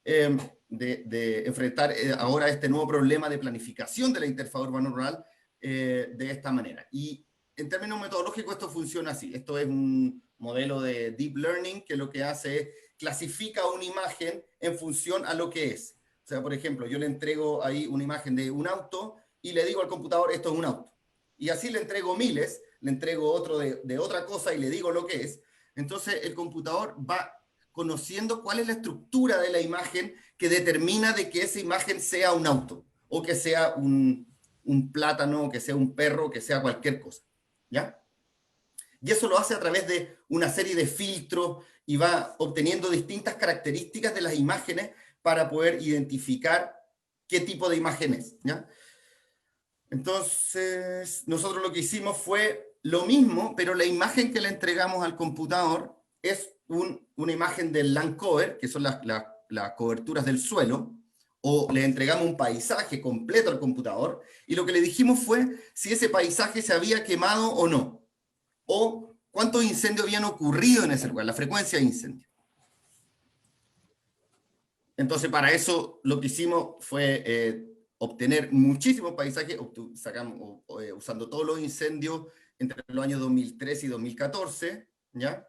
de enfrentar ahora este nuevo problema de planificación de la interfaz urbano-rural de esta manera. Y en términos metodológicos esto funciona así. Esto es un modelo de Deep Learning que lo que hace es clasifica una imagen en función a lo que es. O sea, por ejemplo, yo le entrego ahí una imagen de un auto y le digo al computador, esto es un auto. Y así le entrego miles, le entrego otro de otra cosa y le digo lo que es. Entonces el computador va conociendo cuál es la estructura de la imagen que determina de que esa imagen sea un auto, o que sea un plátano, o que sea un perro, o que sea cualquier cosa, ¿ya? Y eso lo hace a través de una serie de filtros y va obteniendo distintas características de las imágenes para poder identificar qué tipo de imagen es, ¿ya? Entonces, nosotros lo que hicimos fue lo mismo, pero la imagen que le entregamos al computador es una imagen del land cover, que son las coberturas del suelo, o le entregamos un paisaje completo al computador, y lo que le dijimos fue si ese paisaje se había quemado o no, o cuántos incendios habían ocurrido en ese lugar, la frecuencia de incendios. Entonces, para eso lo que hicimos fue obtener muchísimos paisajes, usando todos los incendios entre los años 2013 y 2014, ¿ya?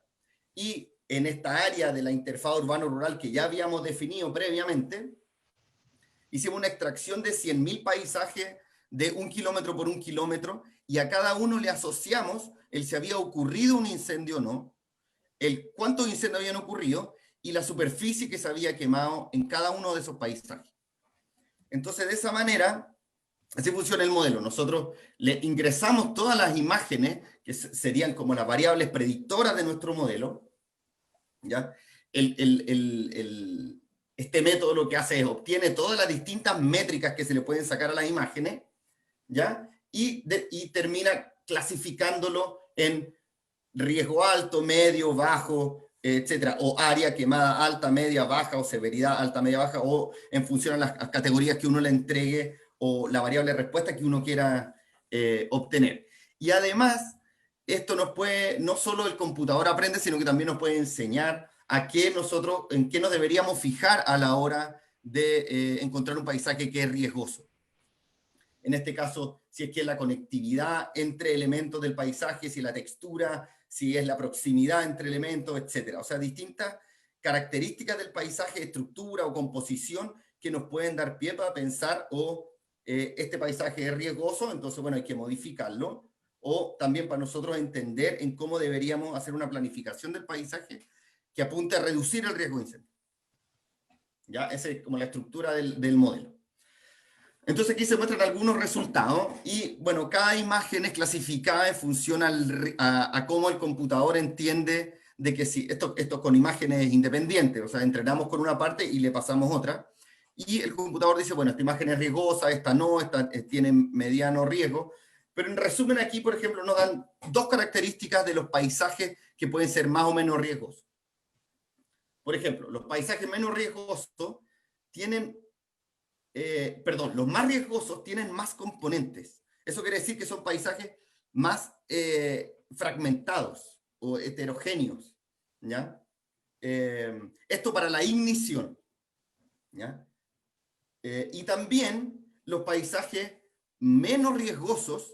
Y en esta área de la interfaz urbano-rural que ya habíamos definido previamente, hicimos una extracción de 100.000 paisajes de 1 kilómetro por 1 kilómetro, y a cada uno le asociamos el si había ocurrido un incendio o no, el cuántos incendios habían ocurrido, y la superficie que se había quemado en cada uno de esos paisajes. Entonces, de esa manera, así funciona el modelo. Nosotros le ingresamos todas las imágenes, que serían como las variables predictoras de nuestro modelo, ¿ya? Este método lo que hace es obtiene todas las distintas métricas que se le pueden sacar a las imágenes, ¿ya? Y termina clasificándolo en riesgo alto, medio, bajo, etcétera, o área quemada alta, media, baja, o severidad alta, media, baja, o en función a las categorías que uno le entregue, o la variable de respuesta que uno quiera obtener. Y además, esto nos puede, no solo el computador aprende, sino que también nos puede enseñar en qué nos deberíamos fijar a la hora de encontrar un paisaje que es riesgoso. En este caso, si es que es la conectividad entre elementos del paisaje, si es la textura, si es la proximidad entre elementos, etc. O sea, distintas características del paisaje, estructura o composición que nos pueden dar pie para pensar este paisaje es riesgoso, entonces, bueno, hay que modificarlo, o también para nosotros entender en cómo deberíamos hacer una planificación del paisaje que apunte a reducir el riesgo de incendio. ¿Ya? Esa es como la estructura del modelo. Entonces aquí se muestran algunos resultados y, bueno, cada imagen es clasificada en función a cómo el computador entiende de que si esto con imágenes independientes, o sea, entrenamos con una parte y le pasamos otra, y el computador dice, bueno, esta imagen es riesgosa, esta no, esta tiene mediano riesgo, pero en resumen aquí, por ejemplo, nos dan dos características de los paisajes que pueden ser más o menos riesgosos. Por ejemplo, los paisajes menos riesgosos tienen... los más riesgosos tienen más componentes. Eso quiere decir que son paisajes más fragmentados o heterogéneos, ¿ya? Esto para la ignición, ¿ya? Y también los paisajes menos riesgosos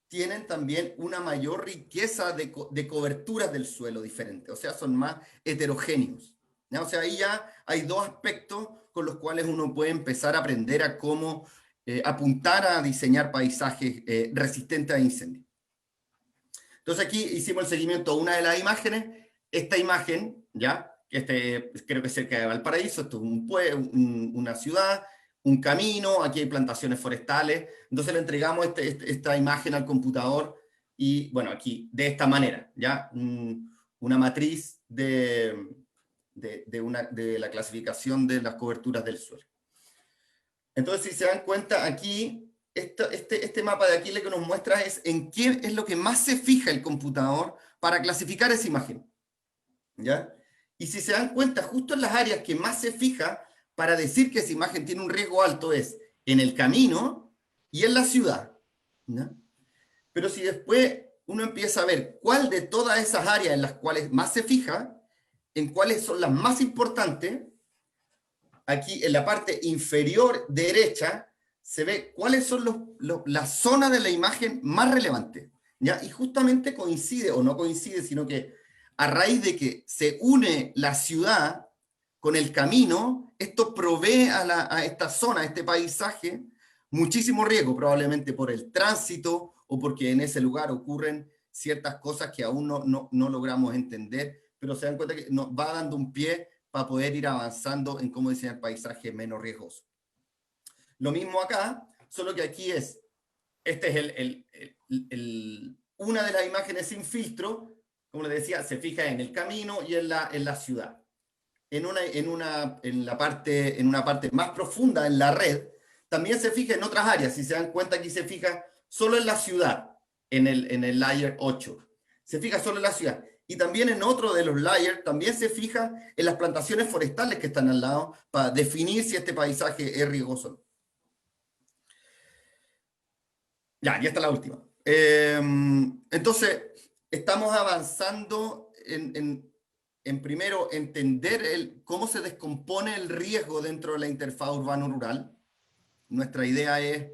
tienen también una mayor riqueza de coberturas del suelo diferente, o sea, son más heterogéneos, ¿ya? O sea, ahí ya hay dos aspectos con los cuales uno puede empezar a aprender a cómo apuntar a diseñar paisajes resistentes a incendios. Entonces aquí hicimos el seguimiento a una de las imágenes. Esta imagen, ¿ya? Creo que es cerca de Valparaíso, esto es una ciudad, un camino, aquí hay plantaciones forestales. Entonces le entregamos esta imagen al computador y, bueno, aquí, de esta manera, ¿ya? Una matriz de la clasificación de las coberturas del suelo. Entonces, si se dan cuenta, aquí, este mapa de aquí lo que nos muestra es en qué es lo que más se fija el computador para clasificar esa imagen, ¿ya? Y si se dan cuenta, justo en las áreas que más se fija para decir que esa imagen tiene un riesgo alto es en el camino y en la ciudad, ¿no? Pero si después uno empieza a ver cuál de todas esas áreas en las cuales más se fija, en cuáles son las más importantes, aquí en la parte inferior derecha se ve cuáles son las zonas de la imagen más relevantes, ¿ya? Y justamente coincide, o no coincide, sino que a raíz de que se une la ciudad con el camino, esto provee a esta zona, a este paisaje, muchísimo riesgo, probablemente por el tránsito o porque en ese lugar ocurren ciertas cosas que aún no logramos entender, pero se dan cuenta que nos va dando un pie para poder ir avanzando en cómo diseñar paisajes menos riesgosos. Lo mismo acá, solo que aquí este es una de las imágenes sin filtro, como les decía, se fija en el camino y en la ciudad. En una parte más profunda en la red, también se fija en otras áreas. Si se dan cuenta, aquí se fija solo en la ciudad, en el layer 8. Se fija solo en la ciudad. Y también en otro de los layers, también se fija en las plantaciones forestales que están al lado para definir si este paisaje es riesgoso o no. Ya está la última. Entonces, estamos avanzando en primero entender cómo se descompone el riesgo dentro de la interfaz urbano-rural. Nuestra idea es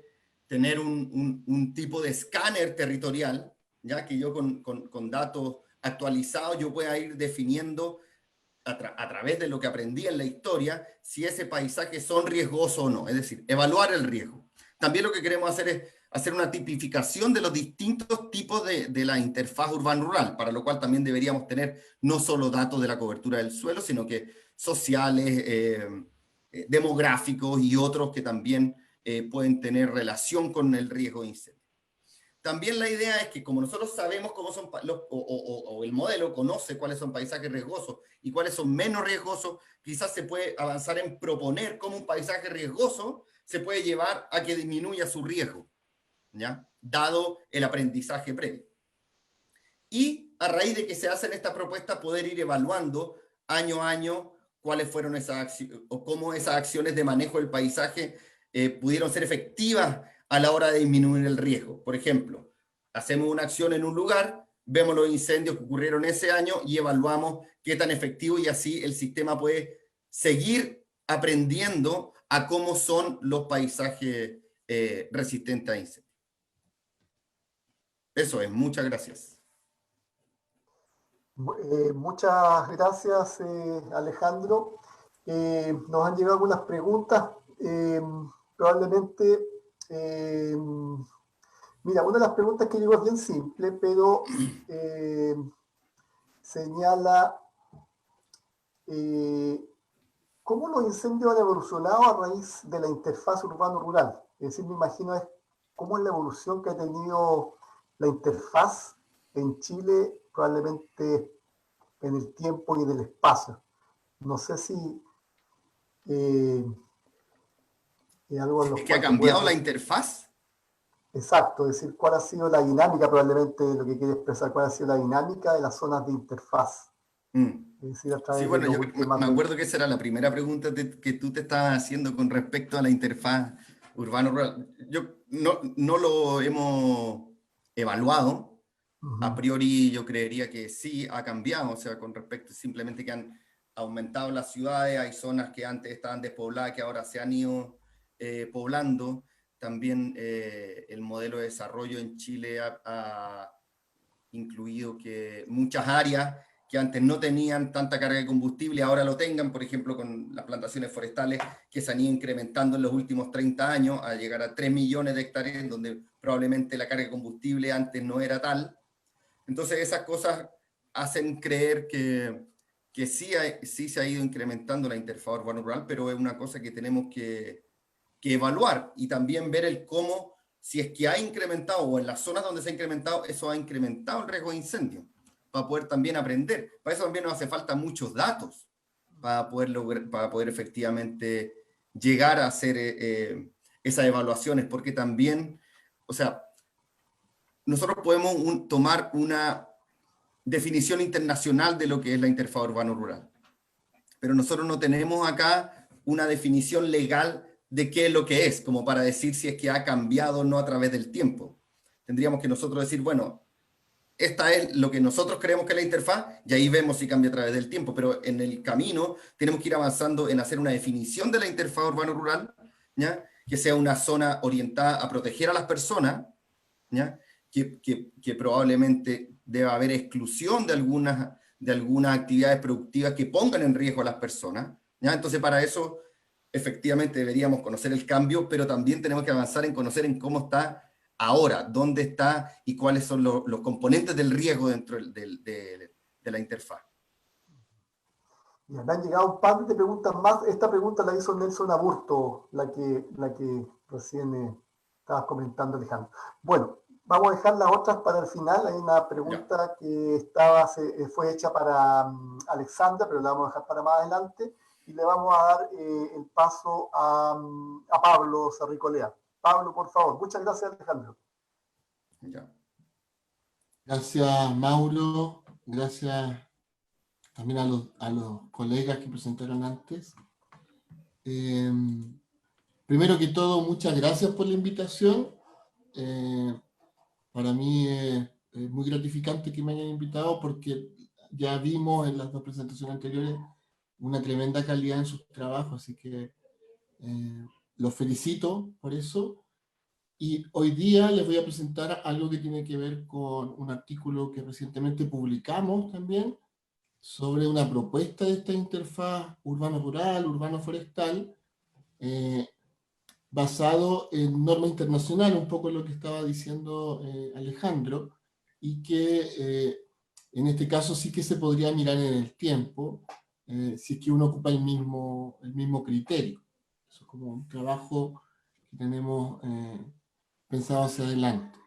tener un tipo de escáner territorial, ya que yo con datos actualizados yo pueda ir definiendo a través de lo que aprendí en la historia si ese paisaje son riesgosos o no, es decir, evaluar el riesgo. También lo que queremos hacer es hacer una tipificación de los distintos tipos de la interfaz urbano-rural, para lo cual también deberíamos tener no solo datos de la cobertura del suelo, sino que sociales, demográficos y otros que también pueden tener relación con el riesgo de incendio. También la idea es que como nosotros sabemos cómo son, o el modelo conoce cuáles son paisajes riesgosos y cuáles son menos riesgosos, quizás se puede avanzar en proponer cómo un paisaje riesgoso se puede llevar a que disminuya su riesgo, ¿ya? Dado el aprendizaje previo. Y a raíz de que se hacen estas propuestas, poder ir evaluando año a año cuáles fueron esas acciones, o cómo esas acciones de manejo del paisaje pudieron ser efectivas a la hora de disminuir el riesgo. Por ejemplo, hacemos una acción en un lugar, vemos los incendios que ocurrieron ese año y evaluamos qué tan efectivo, y así el sistema puede seguir aprendiendo a cómo son los paisajes resistentes a incendios. Eso es, muchas gracias. Muchas gracias, Alejandro. Nos han llegado algunas preguntas. Probablemente, mira, una de las preguntas que llegó es bien simple, pero señala cómo los incendios han evolucionado a raíz de la interfaz urbano-rural. Es decir, me imagino cómo es la evolución que ha tenido la interfaz en Chile, probablemente en el tiempo y en el espacio. No sé si algo en los ¿Es que ha cambiado la interfaz? Exacto, es decir, cuál ha sido la dinámica, probablemente lo que quiere expresar, cuál ha sido la dinámica de las zonas de interfaz. Es decir, sí, bueno, yo me acuerdo que esa era la primera pregunta que tú te estabas haciendo con respecto a la interfaz urbano-rural. Yo no lo hemos evaluado. A priori yo creería que sí ha cambiado, o sea, con respecto simplemente que han aumentado las ciudades, hay zonas que antes estaban despobladas que ahora se han ido poblando. También el modelo de desarrollo en Chile ha incluido que muchas áreas que antes no tenían tanta carga de combustible ahora lo tengan, por ejemplo, con las plantaciones forestales que se han ido incrementando en los últimos 30 años a llegar a 3 millones de hectáreas, donde probablemente la carga de combustible antes no era tal. Entonces esas cosas hacen creer que sí se ha ido incrementando la interfaz urbano-rural, pero es una cosa que tenemos que evaluar y también ver el cómo, si es que ha incrementado o en las zonas donde se ha incrementado, eso ha incrementado el riesgo de incendio, para poder también aprender. Para eso también nos hace falta muchos datos para poder efectivamente llegar a hacer esas evaluaciones, porque también, o sea, nosotros podemos tomar una definición internacional de lo que es la interfaz urbano-rural, pero nosotros no tenemos acá una definición legal de qué es lo que es, como para decir si es que ha cambiado o no a través del tiempo. Tendríamos que nosotros decir, bueno, esta es lo que nosotros creemos que es la interfaz, y ahí vemos si cambia a través del tiempo, pero en el camino tenemos que ir avanzando en hacer una definición de la interfaz urbano-rural, ¿ya? Que sea una zona orientada a proteger a las personas, ¿ya? Que probablemente deba haber exclusión de algunas actividades productivas que pongan en riesgo a las personas, ¿ya? Entonces para eso efectivamente deberíamos conocer el cambio, pero también tenemos que avanzar en conocer en cómo está ahora, dónde está y cuáles son los componentes del riesgo dentro de la interfaz. Me han llegado un par de preguntas más. Esta pregunta la hizo Nelson Aburto, la que recién estabas comentando, Alejandro. Bueno, vamos a dejar las otras para el final. Hay una pregunta que fue hecha para Alexandra, pero la vamos a dejar para más adelante. Y le vamos a dar el paso a Pablo Cerricolea. Pablo, por favor. Muchas gracias, Alejandro. Ya. Gracias, Mauro. Gracias también a los colegas que presentaron antes. Primero que todo, muchas gracias por la invitación. Para mí es muy gratificante que me hayan invitado porque ya vimos en las dos presentaciones anteriores una tremenda calidad en sus trabajos, así que los felicito por eso. Y hoy día les voy a presentar algo que tiene que ver con un artículo que recientemente publicamos también sobre una propuesta de esta interfaz urbano-rural, urbano-forestal, basado en norma internacional, un poco lo que estaba diciendo Alejandro, y que en este caso sí que se podría mirar en el tiempo, si es que uno ocupa el mismo criterio. Eso es como un trabajo que tenemos pensado hacia adelante.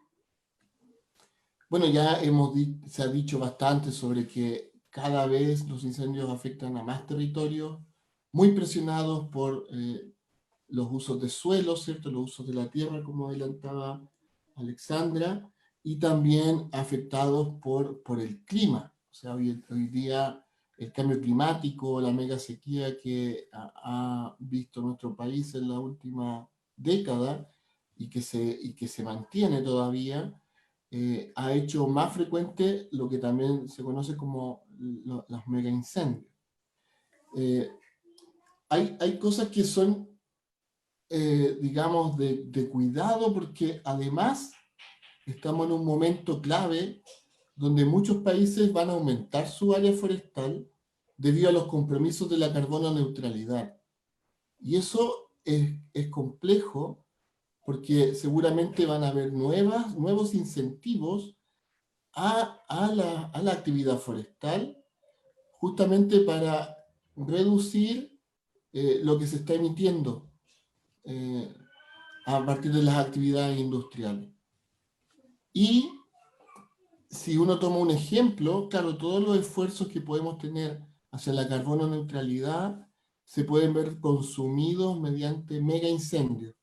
Bueno, ya se ha dicho bastante sobre que cada vez los incendios afectan a más territorios, muy presionados por los usos de suelo, ¿cierto? Los usos de la tierra, como adelantaba Alexandra, y también afectados por el clima. O sea, hoy día el cambio climático, la mega sequía que ha visto nuestro país en la última década y que se mantiene todavía, ha hecho más frecuente lo que también se conoce como los mega incendios. Hay cosas que son, digamos, de cuidado, porque además estamos en un momento clave donde muchos países van a aumentar su área forestal debido a los compromisos de la carbono neutralidad. Y eso es complejo porque seguramente van a haber nuevos incentivos a la actividad forestal, justamente para reducir lo que se está emitiendo a partir de las actividades industriales. Y si uno toma un ejemplo, claro, todos los esfuerzos que podemos tener hacia la carbono neutralidad se pueden ver consumidos mediante mega incendios.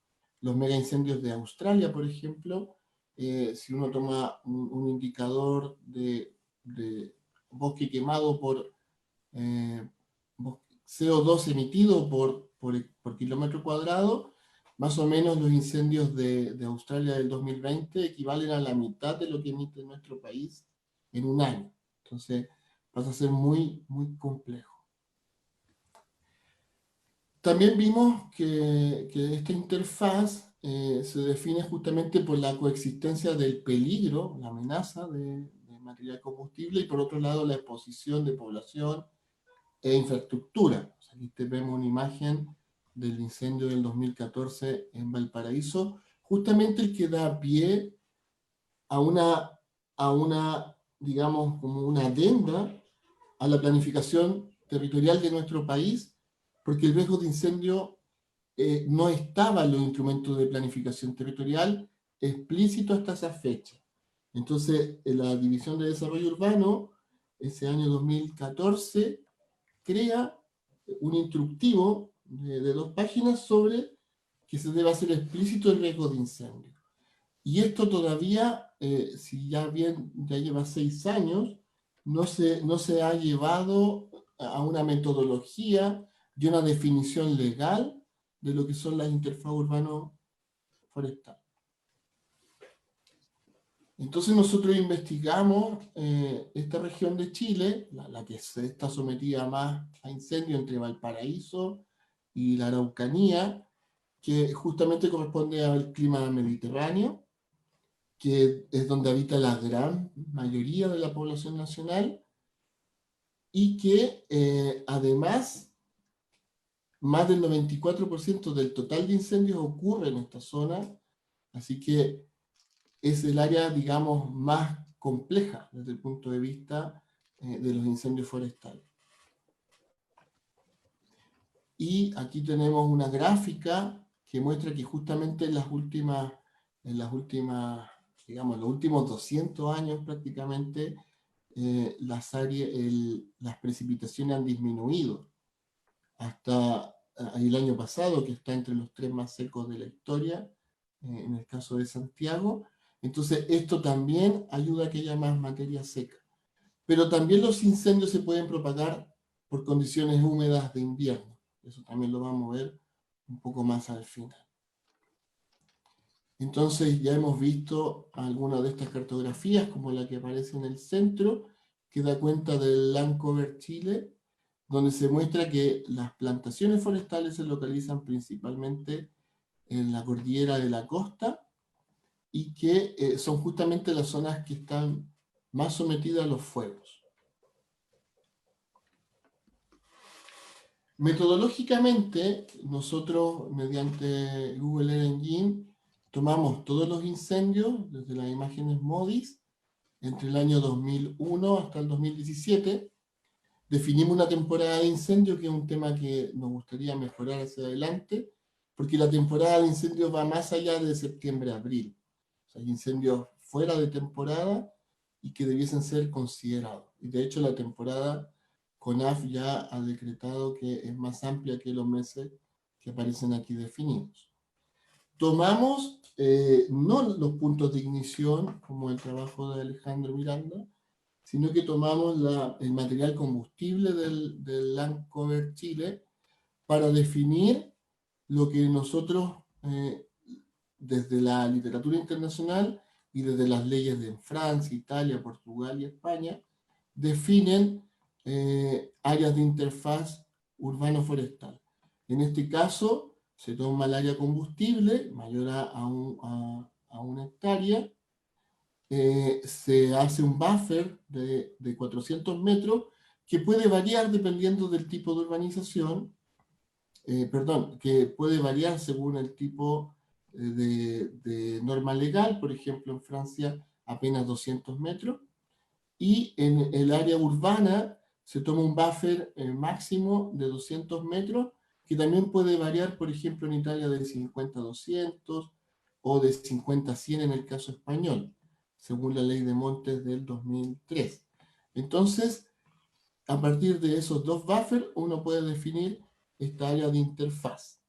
Los mega incendios de Australia, por ejemplo, si uno toma un indicador de bosque quemado por CO2 emitido por kilómetro cuadrado, más o menos los incendios de Australia del 2020 equivalen a la mitad de lo que emite nuestro país en un año. Entonces pasa a ser muy, muy complejo. También vimos que esta interfaz se define justamente por la coexistencia del peligro, la amenaza de material combustible, y por otro lado la exposición de población e infraestructura. O sea, aquí vemos una imagen del incendio del 2014 en Valparaíso, justamente el que da pie a una, digamos, como una adenda a la planificación territorial de nuestro país, porque el riesgo de incendio no estaba en los instrumentos de planificación territorial explícito hasta esa fecha. Entonces, en la División de Desarrollo Urbano, ese año 2014, crea un instructivo de 2 páginas sobre que se debe hacer explícito el riesgo de incendio. Y esto todavía, si ya lleva 6 años, no se ha llevado a una metodología y una definición legal de lo que son las interfaces urbano-forestales. Entonces nosotros investigamos esta región de Chile, la que está sometida más a incendios entre Valparaíso y la Araucanía, que justamente corresponde al clima mediterráneo, que es donde habita la gran mayoría de la población nacional, y que además más del 94% del total de incendios ocurre en esta zona, así que es el área, digamos, más compleja desde el punto de vista de los incendios forestales. Y aquí tenemos una gráfica que muestra que justamente en las últimas, digamos, los últimos 200 años prácticamente, las precipitaciones han disminuido. Hasta el año pasado, que está entre los 3 más secos de la historia, en el caso de Santiago. Entonces esto también ayuda a que haya más materia seca. Pero también los incendios se pueden propagar por condiciones húmedas de invierno. Eso también lo vamos a ver un poco más al final. Entonces ya hemos visto algunas de estas cartografías, como la que aparece en el centro, que da cuenta del Land Cover Chile, donde se muestra que las plantaciones forestales se localizan principalmente en la cordillera de la costa, y que son justamente las zonas que están más sometidas a los fuegos. Metodológicamente, nosotros mediante Google Earth Engine tomamos todos los incendios desde las imágenes MODIS entre el año 2001 hasta el 2017. Definimos una temporada de incendio, que es un tema que nos gustaría mejorar hacia adelante, porque la temporada de incendios va más allá de septiembre a abril. Hay incendios fuera de temporada y que debiesen ser considerados. Y de hecho la temporada CONAF ya ha decretado que es más amplia que los meses que aparecen aquí definidos. Tomamos no los puntos de ignición, como el trabajo de Alejandro Miranda, sino que tomamos el material combustible del Land Cover Chile para definir lo que nosotros desde la literatura internacional y desde las leyes de Francia, Italia, Portugal y España, definen áreas de interfaz urbano-forestal. En este caso, se toma el área combustible, mayor a 1 hectárea, se hace un buffer de 400 metros, que puede variar dependiendo del tipo de urbanización, que puede variar según el tipo de norma legal. Por ejemplo, en Francia apenas 200 metros, y en el área urbana se toma un buffer máximo de 200 metros, que también puede variar, por ejemplo, en Italia de 50 a 200 o de 50 a 100 en el caso español, según la ley de montes del 2003. Entonces, a partir de esos 2 buffers, uno puede definir esta área de interfaz.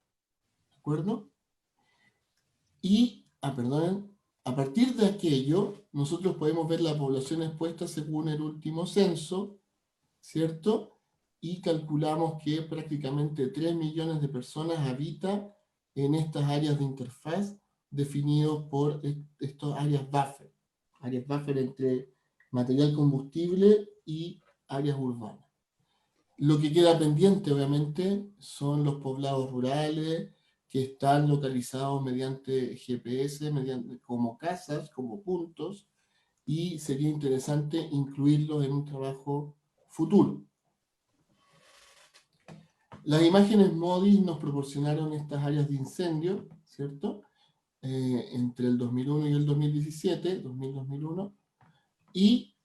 ¿De acuerdo? Y, a partir de aquello, nosotros podemos ver la población expuesta según el último censo, ¿cierto? Y calculamos que prácticamente 3 millones de personas habitan en estas áreas de interfaz definidos por estas áreas buffer entre material combustible y áreas urbanas. Lo que queda pendiente, obviamente, son los poblados rurales que están localizados mediante GPS, como casas, como puntos, y sería interesante incluirlos en un trabajo futuro. Las imágenes MODIS nos proporcionaron estas áreas de incendio, ¿cierto? Entre el 2001 y el 2017, 2000-2001, y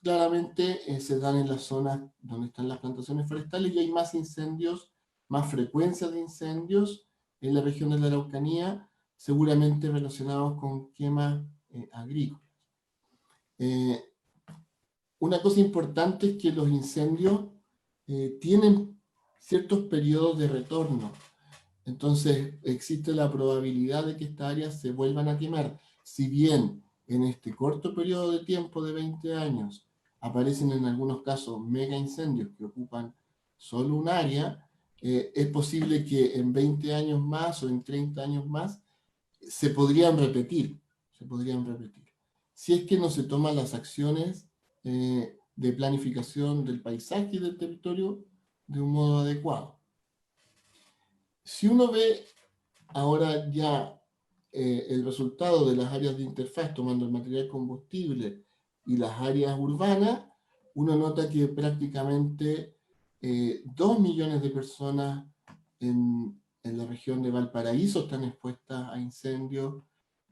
claramente se dan en las zonas donde están las plantaciones forestales, y hay más incendios, más frecuencia de incendios en la región de la Araucanía, seguramente relacionados con quemas agrícolas. Una cosa importante es que los incendios tienen ciertos periodos de retorno. Entonces existe la probabilidad de que estas áreas se vuelvan a quemar. Si bien en este corto periodo de tiempo de 20 años aparecen en algunos casos mega incendios que ocupan solo un área, es posible que en 20 años más o en 30 años más se podrían repetir, si es que no se toman las acciones de planificación del paisaje y del territorio de un modo adecuado. Si uno ve ahora ya el resultado de las áreas de interfaz tomando el material combustible y las áreas urbanas, uno nota que prácticamente 2 millones de personas en la región de Valparaíso están expuestas a incendios,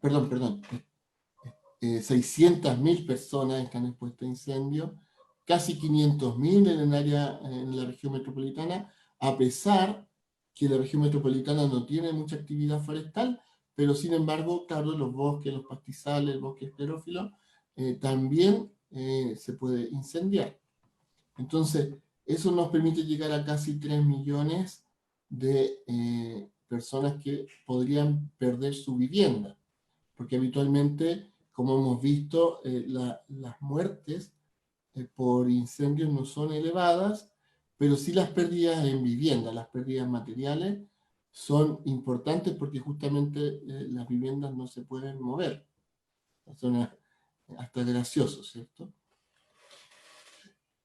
600.000 personas están expuestas a incendios, casi 500.000 en la región metropolitana, a pesar que la región metropolitana no tiene mucha actividad forestal, pero sin embargo, claro, los bosques, los pastizales, el bosque esclerófilo, también se puede incendiar. Entonces, eso nos permite llegar a casi 3 millones de personas que podrían perder su vivienda, porque habitualmente, como hemos visto, las muertes por incendios no son elevadas, pero sí las pérdidas en vivienda, las pérdidas materiales, son importantes porque justamente las viviendas no se pueden mover. Son hasta gracioso, ¿cierto?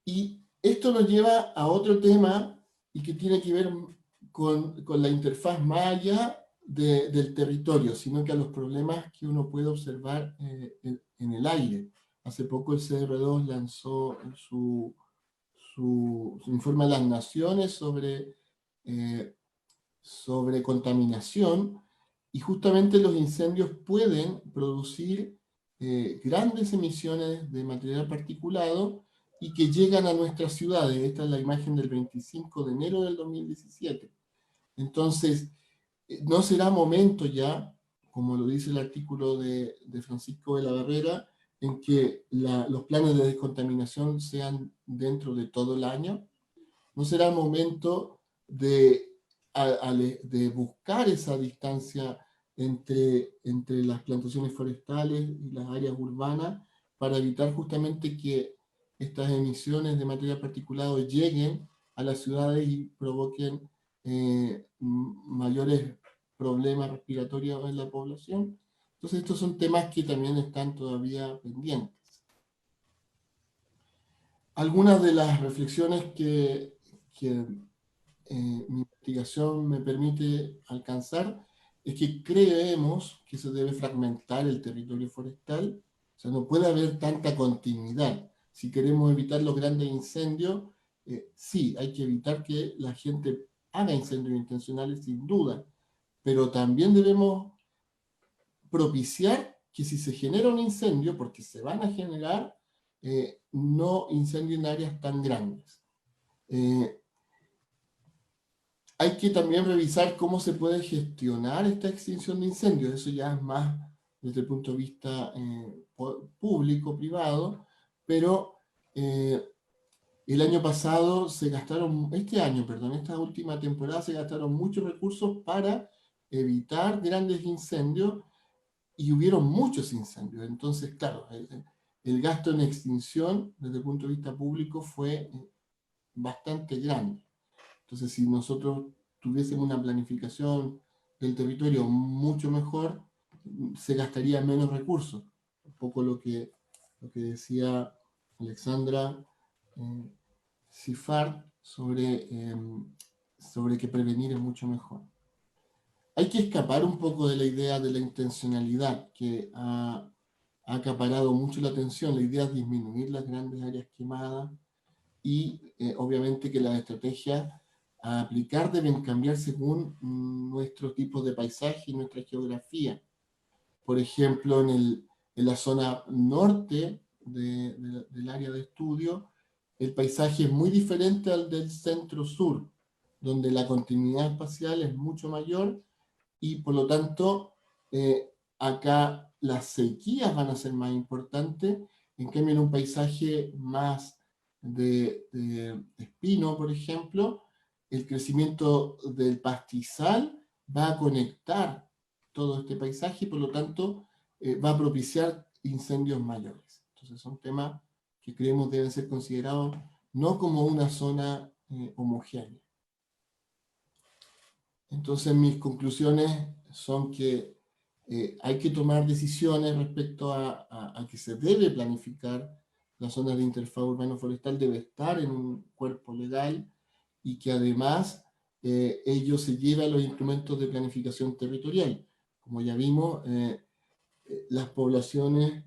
Y esto nos lleva a otro tema y que tiene que ver con la interfaz más allá del territorio, sino que a los problemas que uno puede observar en el aire. Hace poco el CR2 lanzó su informe a las naciones sobre contaminación, y justamente los incendios pueden producir grandes emisiones de material particulado y que llegan a nuestras ciudades. Esta es la imagen del 25 de enero del 2017. Entonces, no será momento ya, como lo dice el artículo de Francisco de la Barrera, en que los planes de descontaminación sean dentro de todo el año. No será momento de buscar esa distancia entre las plantaciones forestales y las áreas urbanas para evitar justamente que estas emisiones de material particulado lleguen a las ciudades y provoquen mayores problemas respiratorios en la población. Entonces estos son temas que también están todavía pendientes. Algunas de las reflexiones que mi investigación me permite alcanzar es que creemos que se debe fragmentar el territorio forestal, o sea, no puede haber tanta continuidad. Si queremos evitar los grandes incendios, sí, hay que evitar que la gente haga incendios intencionales, sin duda, pero también debemos propiciar que si se genera un incendio, porque se van a generar, no incendien áreas tan grandes. Hay que también revisar cómo se puede gestionar esta extinción de incendios. Eso ya es más desde el punto de vista público, privado, pero el año pasado esta última temporada se gastaron muchos recursos para evitar grandes incendios y hubieron muchos incendios. Entonces, claro, el gasto en extinción desde el punto de vista público fue bastante grande. Entonces, si nosotros tuviésemos una planificación del territorio mucho mejor, se gastaría menos recursos. Un poco lo que decía Alexandra Sifar sobre que prevenir es mucho mejor. Hay que escapar un poco de la idea de la intencionalidad que ha acaparado mucho la atención. La idea es disminuir las grandes áreas quemadas y obviamente que las estrategias a aplicar deben cambiar según nuestro tipo de paisaje y nuestra geografía. Por ejemplo, en la zona norte del área de estudio, el paisaje es muy diferente al del centro-sur, donde la continuidad espacial es mucho mayor y por lo tanto acá las sequías van a ser más importantes. En cambio, en un paisaje más de espino, por ejemplo, el crecimiento del pastizal va a conectar todo este paisaje y por lo tanto va a propiciar incendios mayores. Entonces son temas que creemos deben ser considerados no como una zona homogénea. Entonces mis conclusiones son que hay que tomar decisiones respecto a que se debe planificar las zonas de interfaz urbano-forestal, debe estar en un cuerpo legal y que además ello se lleve a los instrumentos de planificación territorial. Como ya vimos, las poblaciones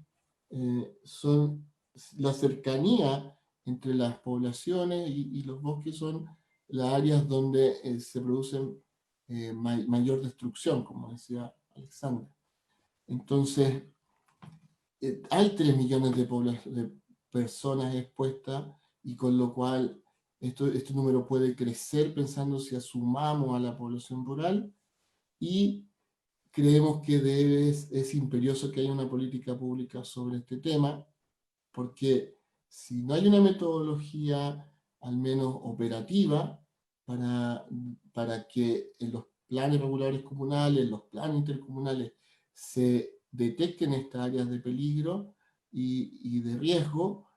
son la cercanía entre las poblaciones y los bosques son las áreas donde se producen mayor destrucción, como decía Alexandra. Entonces, hay 3 millones de personas expuestas y con lo cual este número puede crecer pensando si sumamos a la población rural y creemos que es imperioso que haya una política pública sobre este tema porque si no hay una metodología al menos operativa para que en los planes reguladores comunales, los planes intercomunales se detecten estas áreas de peligro y de riesgo,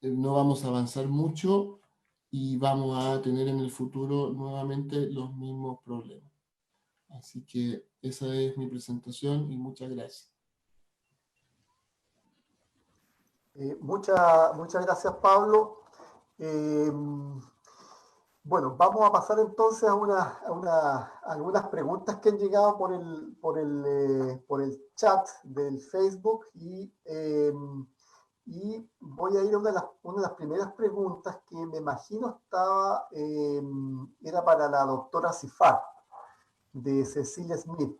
no vamos a avanzar mucho y vamos a tener en el futuro nuevamente los mismos problemas. Así que esa es mi presentación y muchas gracias. Muchas gracias, Pablo. Bueno, vamos a pasar entonces a algunas preguntas que han llegado por el chat del Facebook y voy a ir a una de las primeras preguntas que me imagino era para la doctora Cifar, de Cecilia Smith.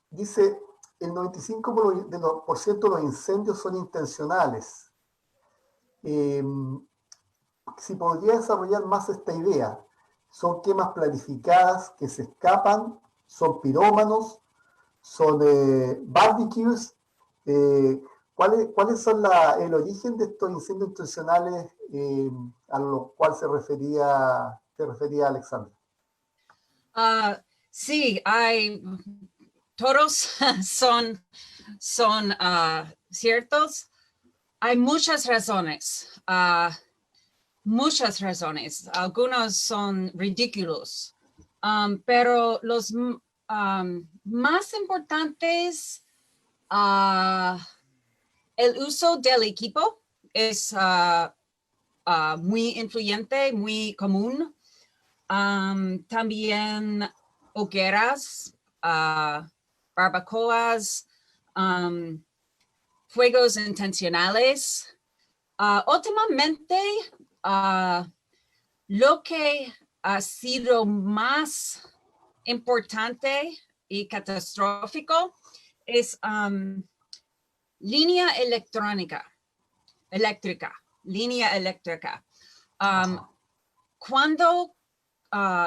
Dice, el 95% de los incendios son intencionales. Si podría desarrollar más esta idea, ¿son quemas planificadas que se escapan? ¿Son pirómanos? ¿Son barbecues? ¿Cuáles son el origen de estos incendios intencionales a los cuales se refería Alexandra? Sí, todos son ciertos. Hay muchas razones. Muchas razones. Algunos son ridículos. Pero los más importantes, el uso del equipo es muy influyente, muy común. También hogueras, barbacoas, fuegos intencionales. Últimamente, lo que ha sido más importante y catastrófico es línea eléctrica. Cuando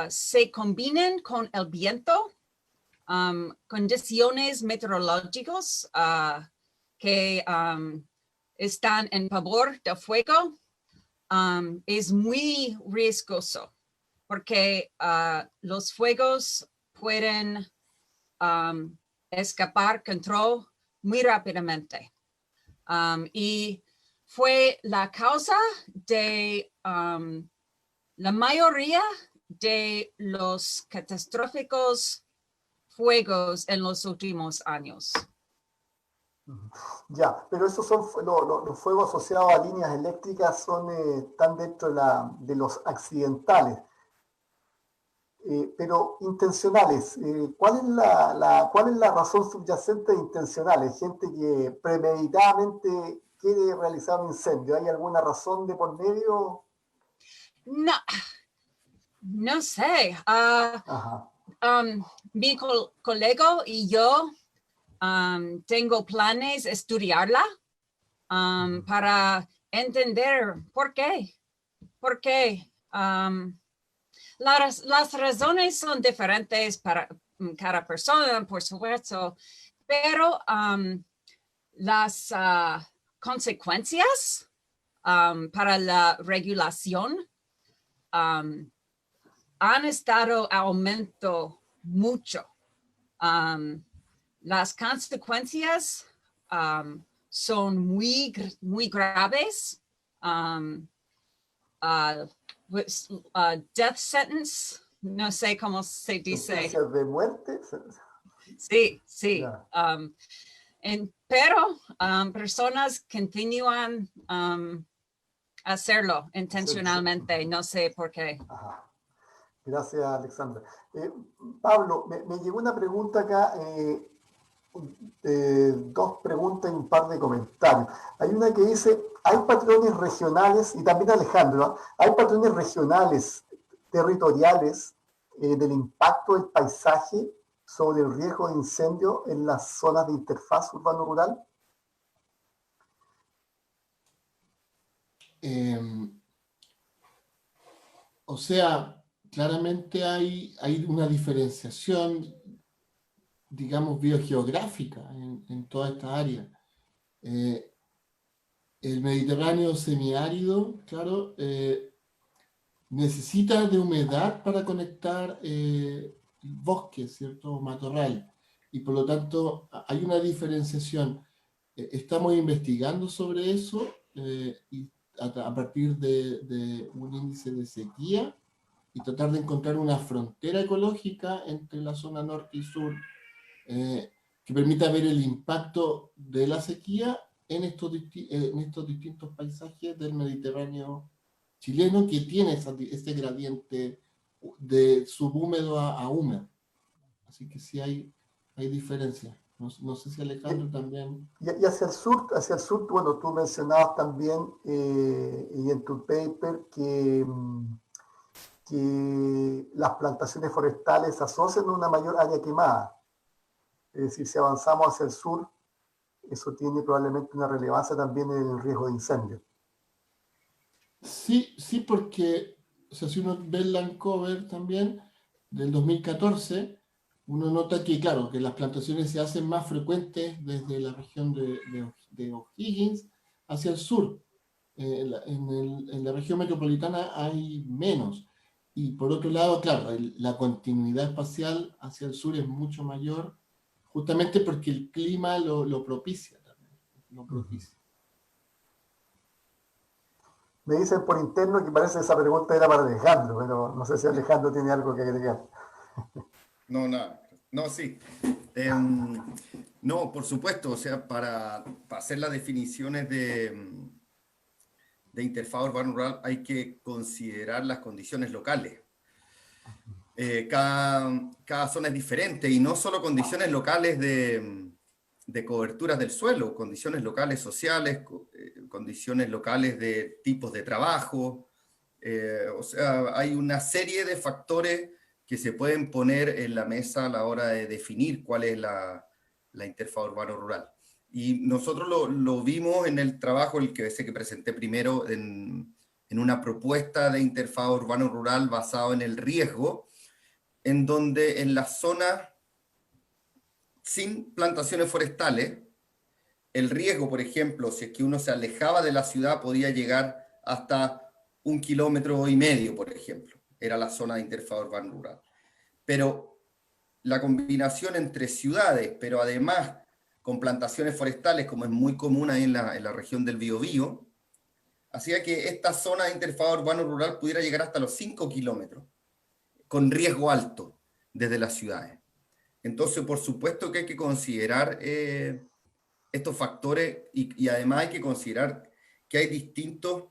se combinan con el viento, condiciones meteorológicas que están en favor del fuego, es muy riesgoso porque los fuegos pueden escapar control muy rápidamente. Y fue la causa de la mayoría de los catastróficos fuegos en los últimos años. Ya, pero esos son los fuegos asociados a líneas eléctricas están dentro de los accidentales. Pero intencionales, ¿cuál es la razón subyacente de intencionales? Gente que premeditadamente quiere realizar un incendio. ¿Hay alguna razón de por medio? No sé. Mi colega y yo tengo planes de estudiarla para entender por qué. Las razones son diferentes para cada persona, por supuesto, pero las consecuencias para la regulación han estado aumentando mucho. Las consecuencias son muy graves. Death sentence, no sé cómo se dice. ¿Sentencias de muerte? Sí, sí. Ya. Pero personas continúan hacerlo intencionalmente, no sé por qué. Ajá. Gracias, Alexandra. Pablo, me llegó una pregunta acá, dos preguntas y un par de comentarios. Hay una que dice, ¿hay patrones regionales? Y también Alejandro, ¿no? ¿Hay patrones regionales, territoriales, del impacto del paisaje sobre el riesgo de incendio en las zonas de interfaz urbano-rural? O sea, claramente hay una diferenciación, digamos, biogeográfica en toda esta área. El Mediterráneo semiárido, claro, necesita de humedad para conectar bosques, ¿cierto? Matorral. Y por lo tanto hay una diferenciación. Estamos investigando sobre eso y a partir de un índice de sequía y tratar de encontrar una frontera ecológica entre la zona norte y sur que permita ver el impacto de la sequía en estos distintos paisajes del Mediterráneo chileno que tiene ese gradiente de subhúmedo a húmedo. Así que sí hay diferencias. No sé si Alejandro también... Y hacia el sur, bueno, tú mencionabas también, y en tu paper, que las plantaciones forestales asocian una mayor área quemada. Es decir, si avanzamos hacia el sur, eso tiene probablemente una relevancia también en el riesgo de incendio. Sí, sí, porque o sea, si uno ve el Land Cover también del 2014, uno nota que, claro, que las plantaciones se hacen más frecuentes desde la región de O'Higgins hacia el sur. En la región metropolitana hay menos. Y por otro lado, claro, la continuidad espacial hacia el sur es mucho mayor, justamente porque el clima lo propicia también. Lo propicia. Me dicen por interno que parece que esa pregunta era para Alejandro, pero no sé si Alejandro tiene algo que agregar. No, nada. No, sí. No, por supuesto, o sea, para hacer las definiciones de interfaz urbano-rural hay que considerar las condiciones locales. Cada zona es diferente y no solo condiciones locales de coberturas del suelo, condiciones locales sociales, condiciones locales de tipos de trabajo. O sea, hay una serie de factores que se pueden poner en la mesa a la hora de definir cuál es la interfaz urbano-rural. Y nosotros lo vimos en el trabajo, el que presenté primero, en una propuesta de interfaz urbano-rural basado en el riesgo, en donde en las zonas sin plantaciones forestales, el riesgo, por ejemplo, si es que uno se alejaba de la ciudad, podía llegar hasta 1,5 kilómetros, por ejemplo. Era la zona de interfaz urbano-rural. Pero la combinación entre ciudades, pero además con plantaciones forestales, como es muy común ahí en la región del Biobío, hacía que esta zona de interfaz urbano-rural pudiera llegar hasta los 5 kilómetros, con riesgo alto desde las ciudades. Entonces, por supuesto que hay que considerar estos factores y además hay que considerar que hay distintos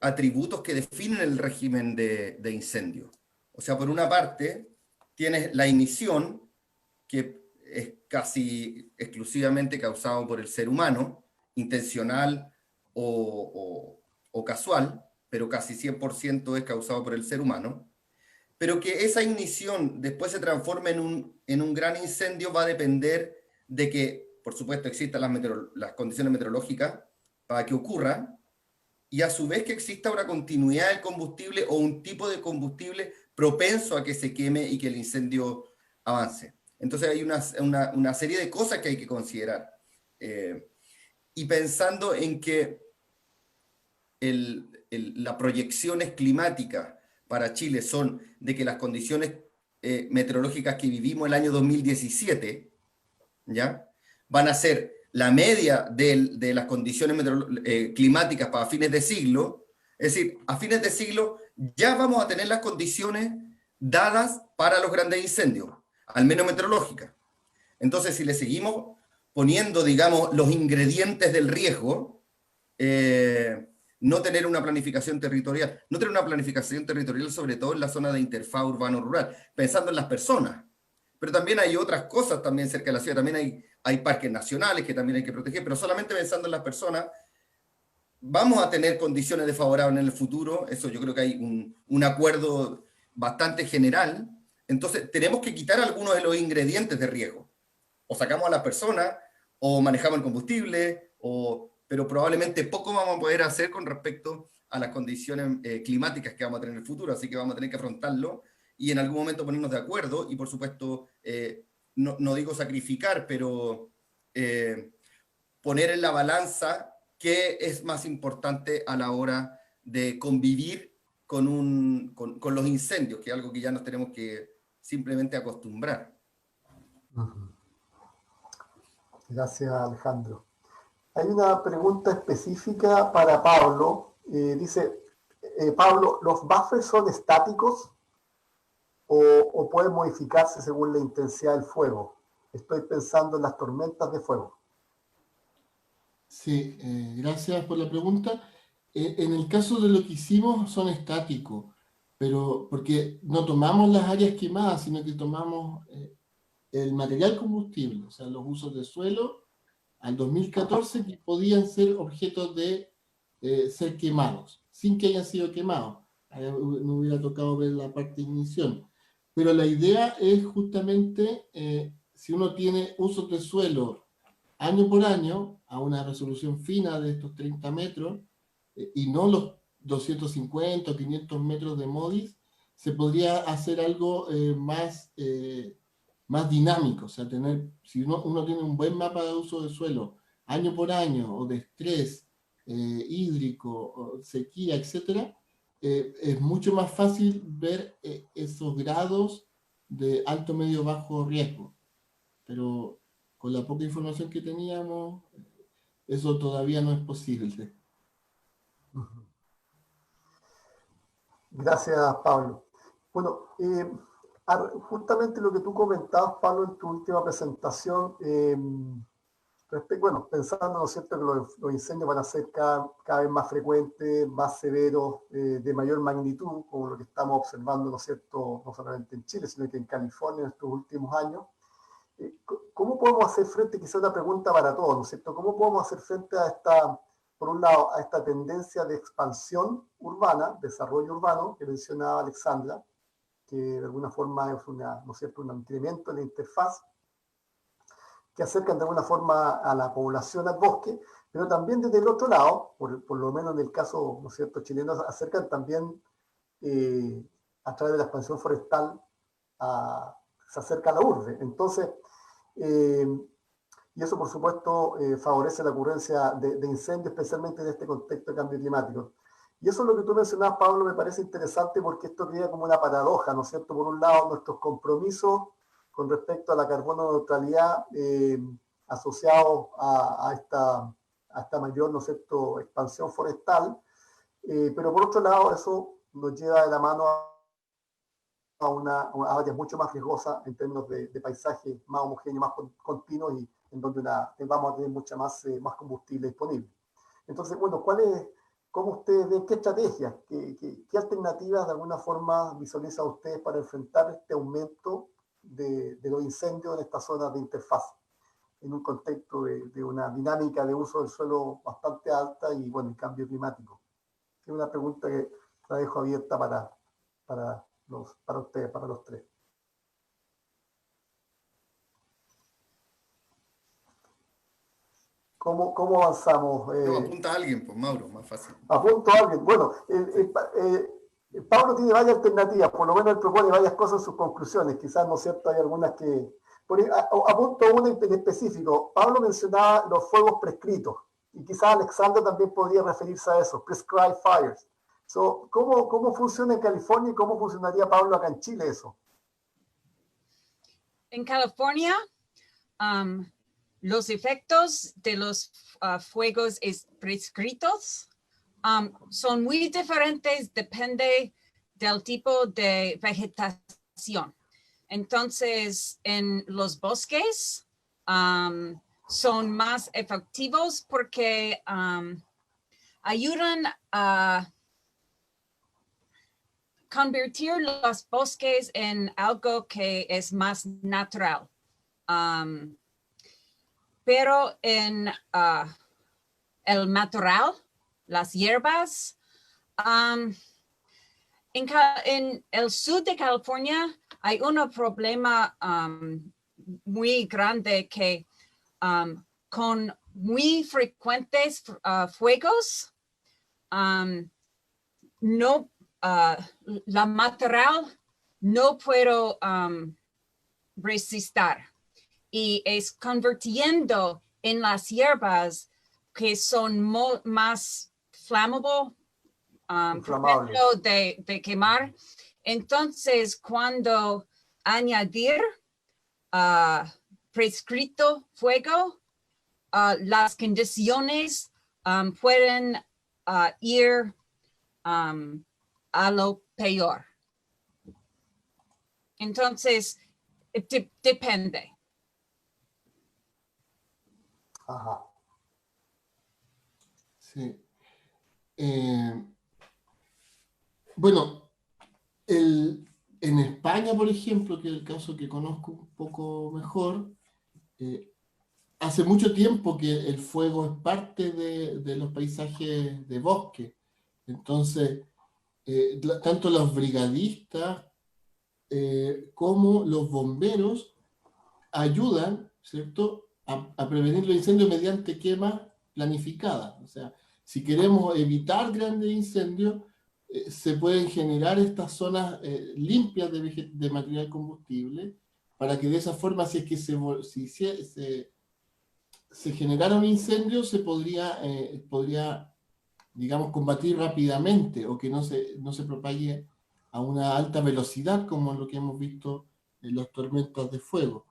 atributos que definen el régimen de incendio. O sea, por una parte, tienes la ignición, que es casi exclusivamente causado por el ser humano, intencional o casual, pero casi 100% es causado por el ser humano, pero que esa ignición después se transforme en un gran incendio va a depender de que, por supuesto, existan las condiciones meteorológicas para que ocurra, y a su vez que exista una continuidad del combustible o un tipo de combustible propenso a que se queme y que el incendio avance. Entonces hay una serie de cosas que hay que considerar. Y pensando en que las proyecciones climáticas para Chile son de que las condiciones meteorológicas que vivimos el año 2017, ¿ya? van a ser la media de las condiciones climáticas para fines de siglo. Es decir, a fines de siglo ya vamos a tener las condiciones dadas para los grandes incendios, al menos meteorológicas. Entonces, si le seguimos poniendo, digamos, los ingredientes del riesgo, no tener una planificación territorial, sobre todo en la zona de interfaz urbano-rural, pensando en las personas. Pero también hay otras cosas también cerca de la ciudad, también hay parques nacionales que también hay que proteger, pero solamente pensando en las personas, vamos a tener condiciones desfavorables en el futuro. Eso yo creo que hay un acuerdo bastante general. Entonces, tenemos que quitar algunos de los ingredientes de riesgo. O sacamos a las personas, o manejamos el combustible, pero probablemente poco vamos a poder hacer con respecto a las condiciones climáticas que vamos a tener en el futuro, así que vamos a tener que afrontarlo y en algún momento ponernos de acuerdo y, por supuesto, no digo sacrificar, pero poner en la balanza qué es más importante a la hora de convivir con los incendios, que es algo que ya nos tenemos que simplemente acostumbrar. Gracias, Alejandro. Hay una pregunta específica para Pablo. Dice, Pablo, ¿los buffers son estáticos o pueden modificarse según la intensidad del fuego? Estoy pensando en las tormentas de fuego. Sí, gracias por la pregunta. En el caso de lo que hicimos son estáticos, pero porque no tomamos las áreas quemadas, sino que tomamos el material combustible, o sea, los usos de suelo al 2014 que podían ser objetos de ser quemados, sin que hayan sido quemados. No hubiera tocado ver la parte de ignición. Pero la idea es justamente, si uno tiene usos de suelo año por año, a una resolución fina de estos 30 metros, y no los 250 o 500 metros de MODIS, se podría hacer algo más dinámico. O sea, si uno tiene un buen mapa de uso de suelo año por año, o de estrés hídrico, o sequía, etc., es mucho más fácil ver esos grados de alto, medio, bajo riesgo. Pero con la poca información que teníamos, eso todavía no es posible. Gracias, Pablo. Bueno, justamente lo que tú comentabas, Pablo, en tu última presentación, pensando, ¿no es cierto?, que los incendios van a ser cada vez más frecuentes, más severos, de mayor magnitud, como lo que estamos observando, ¿no es cierto?, no solamente en Chile, sino que en California en estos últimos años. ¿Cómo podemos hacer frente, quizá una pregunta para todos, ¿no es cierto?, ¿cómo podemos hacer frente a esta, por un lado, a esta tendencia de expansión urbana, desarrollo urbano, que mencionaba Alexandra, que de alguna forma es ¿no es cierto?, un incremento en la interfaz, que acercan de alguna forma a la población al bosque, pero también desde el otro lado, por lo menos en el caso, ¿no es cierto?, chileno, acercan también a través de la expansión forestal, se acerca a la urbe. Entonces, y eso por supuesto favorece la ocurrencia de incendios, especialmente en este contexto de cambio climático. Y eso es lo que tú mencionabas, Pablo, me parece interesante porque esto crea como una paradoja, ¿no es cierto? Por un lado, nuestros compromisos con respecto a la carbono neutralidad asociados a esta mayor, ¿no es cierto?, expansión forestal, pero por otro lado, eso nos lleva de la mano a áreas mucho más riesgosas en términos de paisaje más homogéneo, más continuo, y en donde vamos a tener mucha más combustible disponible. Entonces, bueno, ¿cómo ustedes ven, qué estrategias, qué alternativas de alguna forma visualizan ustedes para enfrentar este aumento de los incendios en estas zonas de interfaz, en un contexto de una dinámica de uso del suelo bastante alta y, bueno, el cambio climático? Es una pregunta que la dejo abierta para ustedes, para los tres. ¿Cómo avanzamos? Apunta a alguien, pues, Mauro, más fácil. Apunto a alguien. Bueno, Pablo tiene varias alternativas, por lo menos él propone varias cosas en sus conclusiones. Quizás, ¿no es cierto?, hay algunas que... apunto una en específico. Pablo mencionaba los fuegos prescritos, y quizás Alexandra también podría referirse a eso, prescribed fires. ¿Cómo funciona en California y cómo funcionaría, Pablo, acá en Chile eso? En California, los efectos de los fuegos prescritos son muy diferentes, depende del tipo de vegetación. Entonces, en los bosques son más efectivos porque ayudan a convertir los bosques en algo que es más natural. Pero en el natural, las hierbas, en el sur de California hay un problema muy grande que con muy frecuentes fuegos, no, la material no puedo resistir y es convirtiendo en las hierbas que son más flammables, de quemar. Entonces, cuando añadir prescrito fuego, las condiciones pueden ir a lo peor. Entonces, depende. Ajá. Sí. Bueno, en España, por ejemplo, que es el caso que conozco un poco mejor, hace mucho tiempo que el fuego es parte de los paisajes de bosque. Entonces, tanto los brigadistas como los bomberos ayudan, ¿cierto?, a prevenir los incendios mediante quemas planificadas. O sea, si queremos evitar grandes incendios, se pueden generar estas zonas limpias de material combustible para que de esa forma, si es que se generara un incendio, se podría, digamos, combatir rápidamente o que no se propague a una alta velocidad como lo que hemos visto en las tormentas de fuego.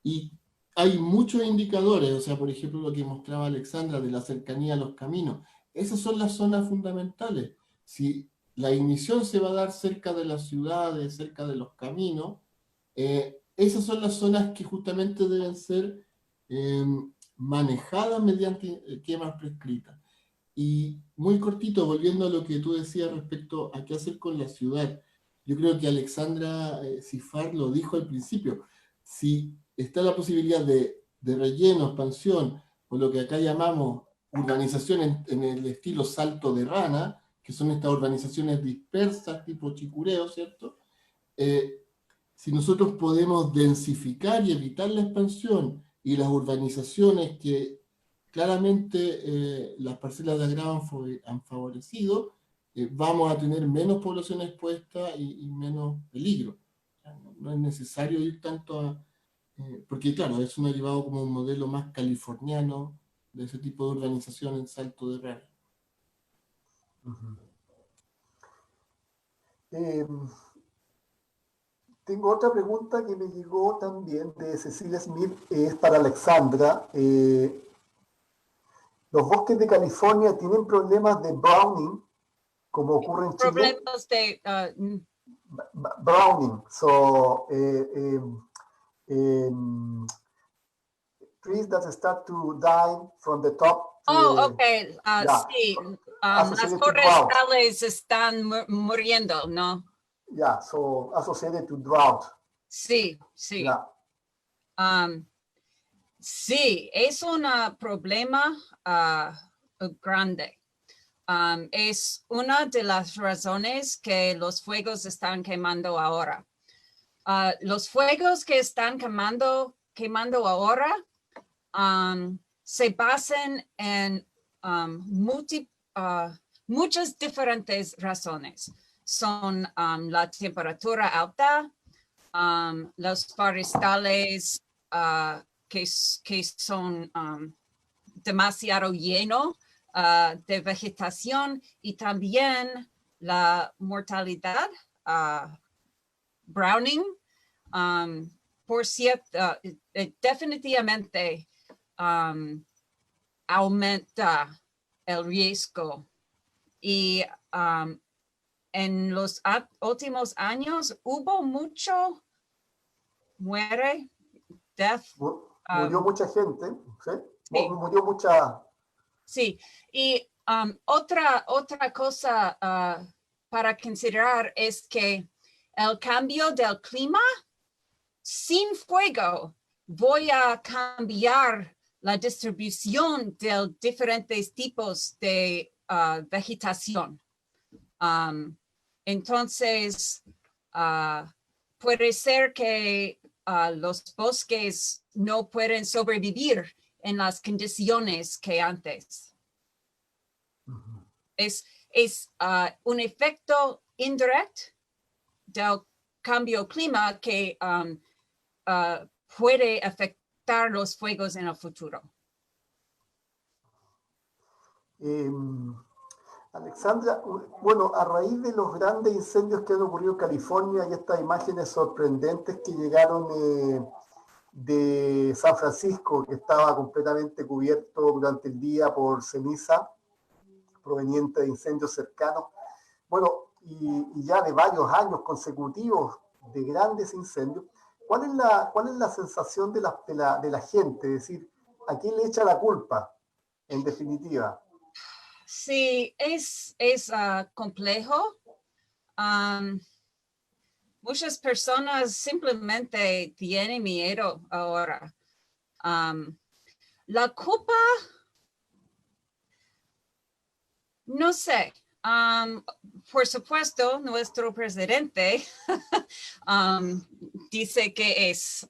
Y hay muchos indicadores, o sea, por ejemplo, lo que mostraba Alexandra de la cercanía a los caminos. Esas son las zonas fundamentales. Si la ignición se va a dar cerca de las ciudades, cerca de los caminos, esas son las zonas que justamente deben ser manejadas mediante quemas prescritas. Y muy cortito, volviendo a lo que tú decías respecto a qué hacer con la ciudad, yo creo que Alexandra Cifar lo dijo al principio. Si está la posibilidad de relleno, expansión, o lo que acá llamamos urbanización en el estilo salto de rana, que son estas urbanizaciones dispersas, tipo Chicureo, ¿cierto? Si nosotros podemos densificar y evitar la expansión y las urbanizaciones que claramente las parcelas de agrado han favorecido, vamos a tener menos población expuesta y menos peligro. No es necesario ir tanto a... porque claro, eso nos ha llevado como un modelo más californiano de ese tipo de urbanización en salto de rana. Tengo otra pregunta que me llegó también de Cecilia Smith, es para Alexandra. ¿Los bosques de California tienen problemas de browning, como ocurre en Chile? Problemas de Browning, so trees that start to die from the top. okay, yeah, sí, las associated to drought. forestales están muriendo, ¿no? Yeah, so associated to drought. Sí, sí. Yeah. Sí, es un problema grande. Es una de las razones que los fuegos están quemando ahora. Los fuegos que están quemando ahora se basan en muchas diferentes razones. Son la temperatura alta, los forestales que son demasiado llenos de vegetación y también la mortalidad, browning. Por cierto, definitivamente aumenta el riesgo. Y en los últimos años hubo mucho death. Murió mucha gente, ¿sí? Sí. Murió mucha... Sí, y otra cosa para considerar es que el cambio del clima, sin fuego, voy a cambiar la distribución de diferentes tipos de vegetación. Entonces, puede ser que los bosques no pueden sobrevivir en las condiciones que antes. Es un efecto indirecto del cambio clima que puede afectar los fuegos en el futuro. Alexandra, bueno, a raíz de los grandes incendios que han ocurrido en California y estas imágenes sorprendentes que llegaron de San Francisco, que estaba completamente cubierto durante el día por ceniza proveniente de incendios cercanos, bueno, y ya de varios años consecutivos de grandes incendios, ¿cuál es la sensación de la gente? Es decir, ¿a quién le echa la culpa, en definitiva? Sí, es complejo. Muchas personas simplemente tienen miedo ahora. La culpa, no sé. Por supuesto, nuestro presidente dice que es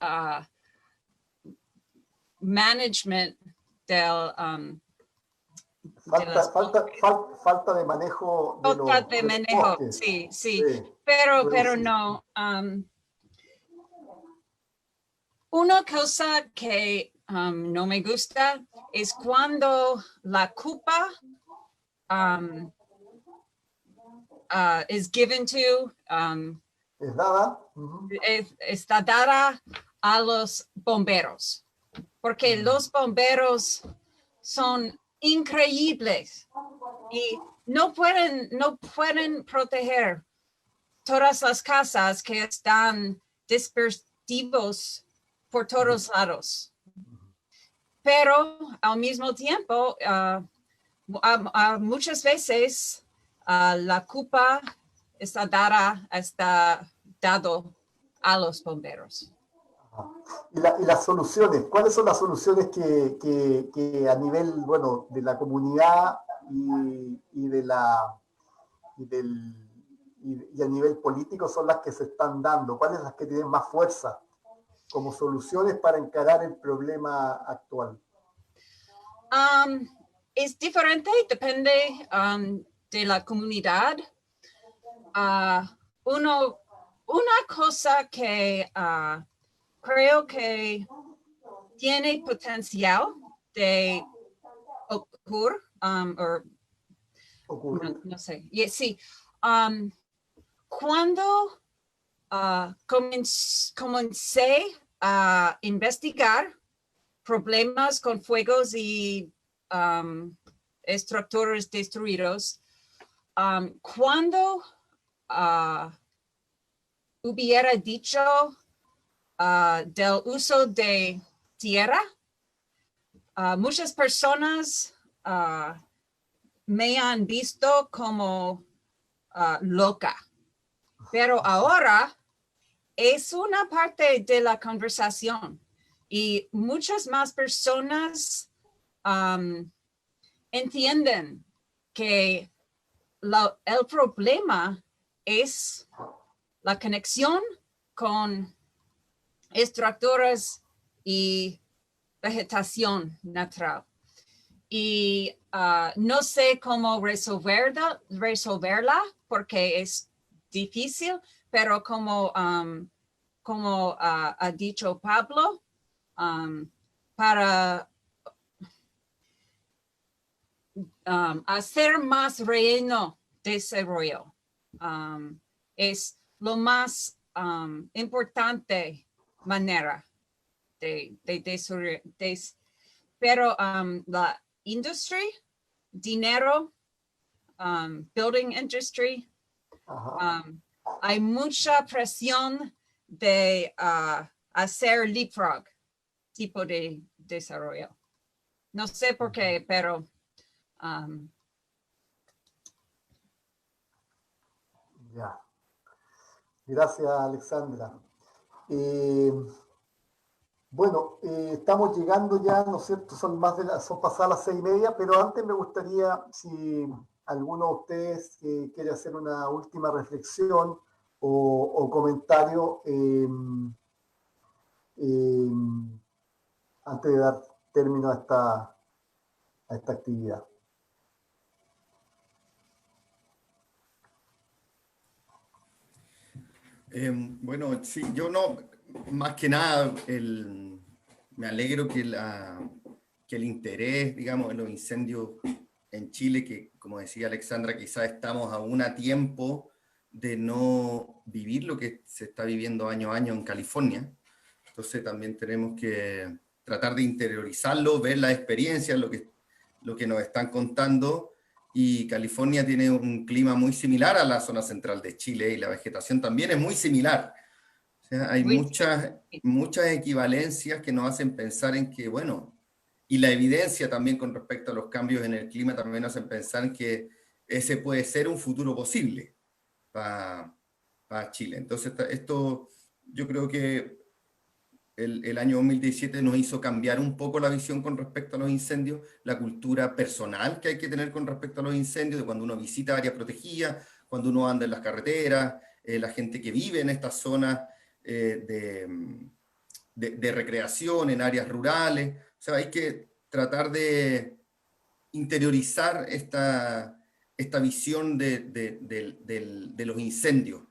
management del... Falta de manejo de los bosques. Sí. Sí, Pero no. Una cosa que no me gusta es cuando la culpa is given to, es dada. está dada a los bomberos, porque los bomberos son increíbles y no pueden proteger todas las casas que están dispersos por todos lados. Pero al mismo tiempo, muchas veces la culpa está dado a los bomberos. Y las soluciones, ¿cuáles son las soluciones que a nivel, bueno, de la comunidad y a nivel político son las que se están dando? ¿Cuáles las que tienen más fuerza como soluciones para encarar el problema actual? Es diferente, depende de la comunidad. Una cosa que creo que tiene potencial de ocurrir, no sé, sí, cuando comencé a investigar problemas con fuegos y estructuras destruidos, cuando hubiera dicho del uso de tierra, muchas personas me han visto como loca, pero ahora es una parte de la conversación y muchas más personas entienden que el problema es la conexión con estructuras y vegetación natural. Y no sé cómo resolverla porque es difícil, pero como ha dicho Pablo, para hacer más relleno de desarrollo es lo más importante manera de pero la industry, dinero, building industry, hay mucha presión de hacer leapfrog, tipo de desarrollo. No sé por qué, pero ya. Gracias, Alexandra. Bueno, estamos llegando ya, ¿no es cierto? Son pasadas las 6:30, pero antes me gustaría, si alguno de ustedes quiere hacer una última reflexión o comentario antes de dar término a esta actividad. Bueno, sí, yo no, más que nada, me alegro que el interés, digamos, en los incendios en Chile, que como decía Alexandra, quizás estamos aún a tiempo de no vivir lo que se está viviendo año a año en California. Entonces también tenemos que tratar de interiorizarlo, ver las experiencias, lo que nos están contando. Y California tiene un clima muy similar a la zona central de Chile y la vegetación también es muy similar. O sea, hay muchas equivalencias que nos hacen pensar en que, bueno, y la evidencia también con respecto a los cambios en el clima también nos hacen pensar en que ese puede ser un futuro posible para Chile. Entonces, esto yo creo que el año 2017 nos hizo cambiar un poco la visión con respecto a los incendios, la cultura personal que hay que tener con respecto a los incendios, de cuando uno visita áreas protegidas, cuando uno anda en las carreteras, la gente que vive en estas zonas de recreación, en áreas rurales. O sea, hay que tratar de interiorizar esta visión de los incendios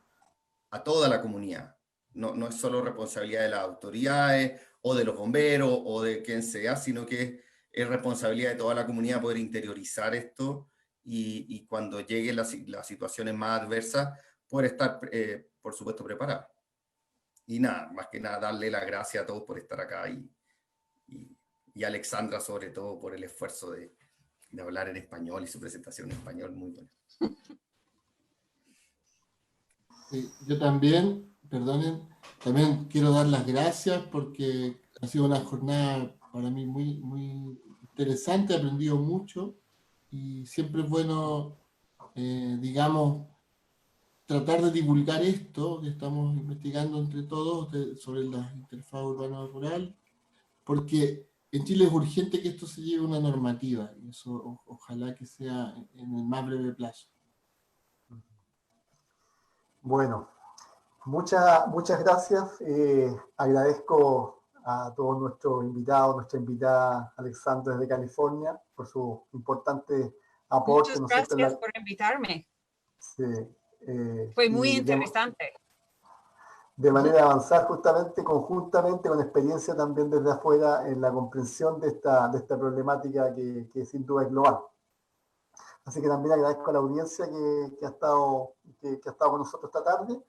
a toda la comunidad. No es solo responsabilidad de las autoridades o de los bomberos o de quien sea, sino que es responsabilidad de toda la comunidad poder interiorizar esto y cuando lleguen las situaciones más adversas, poder estar, por supuesto, preparados. Y nada, más que nada, darle las gracias a todos por estar acá y a Alexandra sobre todo por el esfuerzo de hablar en español y su presentación en español muy buena. Yo también, perdonen, también quiero dar las gracias porque ha sido una jornada para mí muy, muy interesante, he aprendido mucho y siempre es bueno, digamos, tratar de divulgar esto que estamos investigando entre todos sobre la interfaz urbano-rural, porque en Chile es urgente que esto se lleve a una normativa y eso ojalá que sea en el más breve plazo. Bueno, muchas gracias. Agradezco a todos nuestros invitados, nuestra invitada Alexandra desde California, por su importante aporte. Muchas gracias por invitarme. Sí, fue muy interesante. De manera de avanzar conjuntamente con experiencia también desde afuera en la comprensión de esta problemática que sin duda es global. Así que también agradezco a la audiencia que ha estado con nosotros esta tarde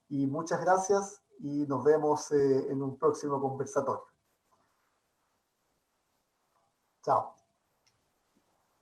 y muchas gracias y nos vemos en un próximo conversatorio. Chao.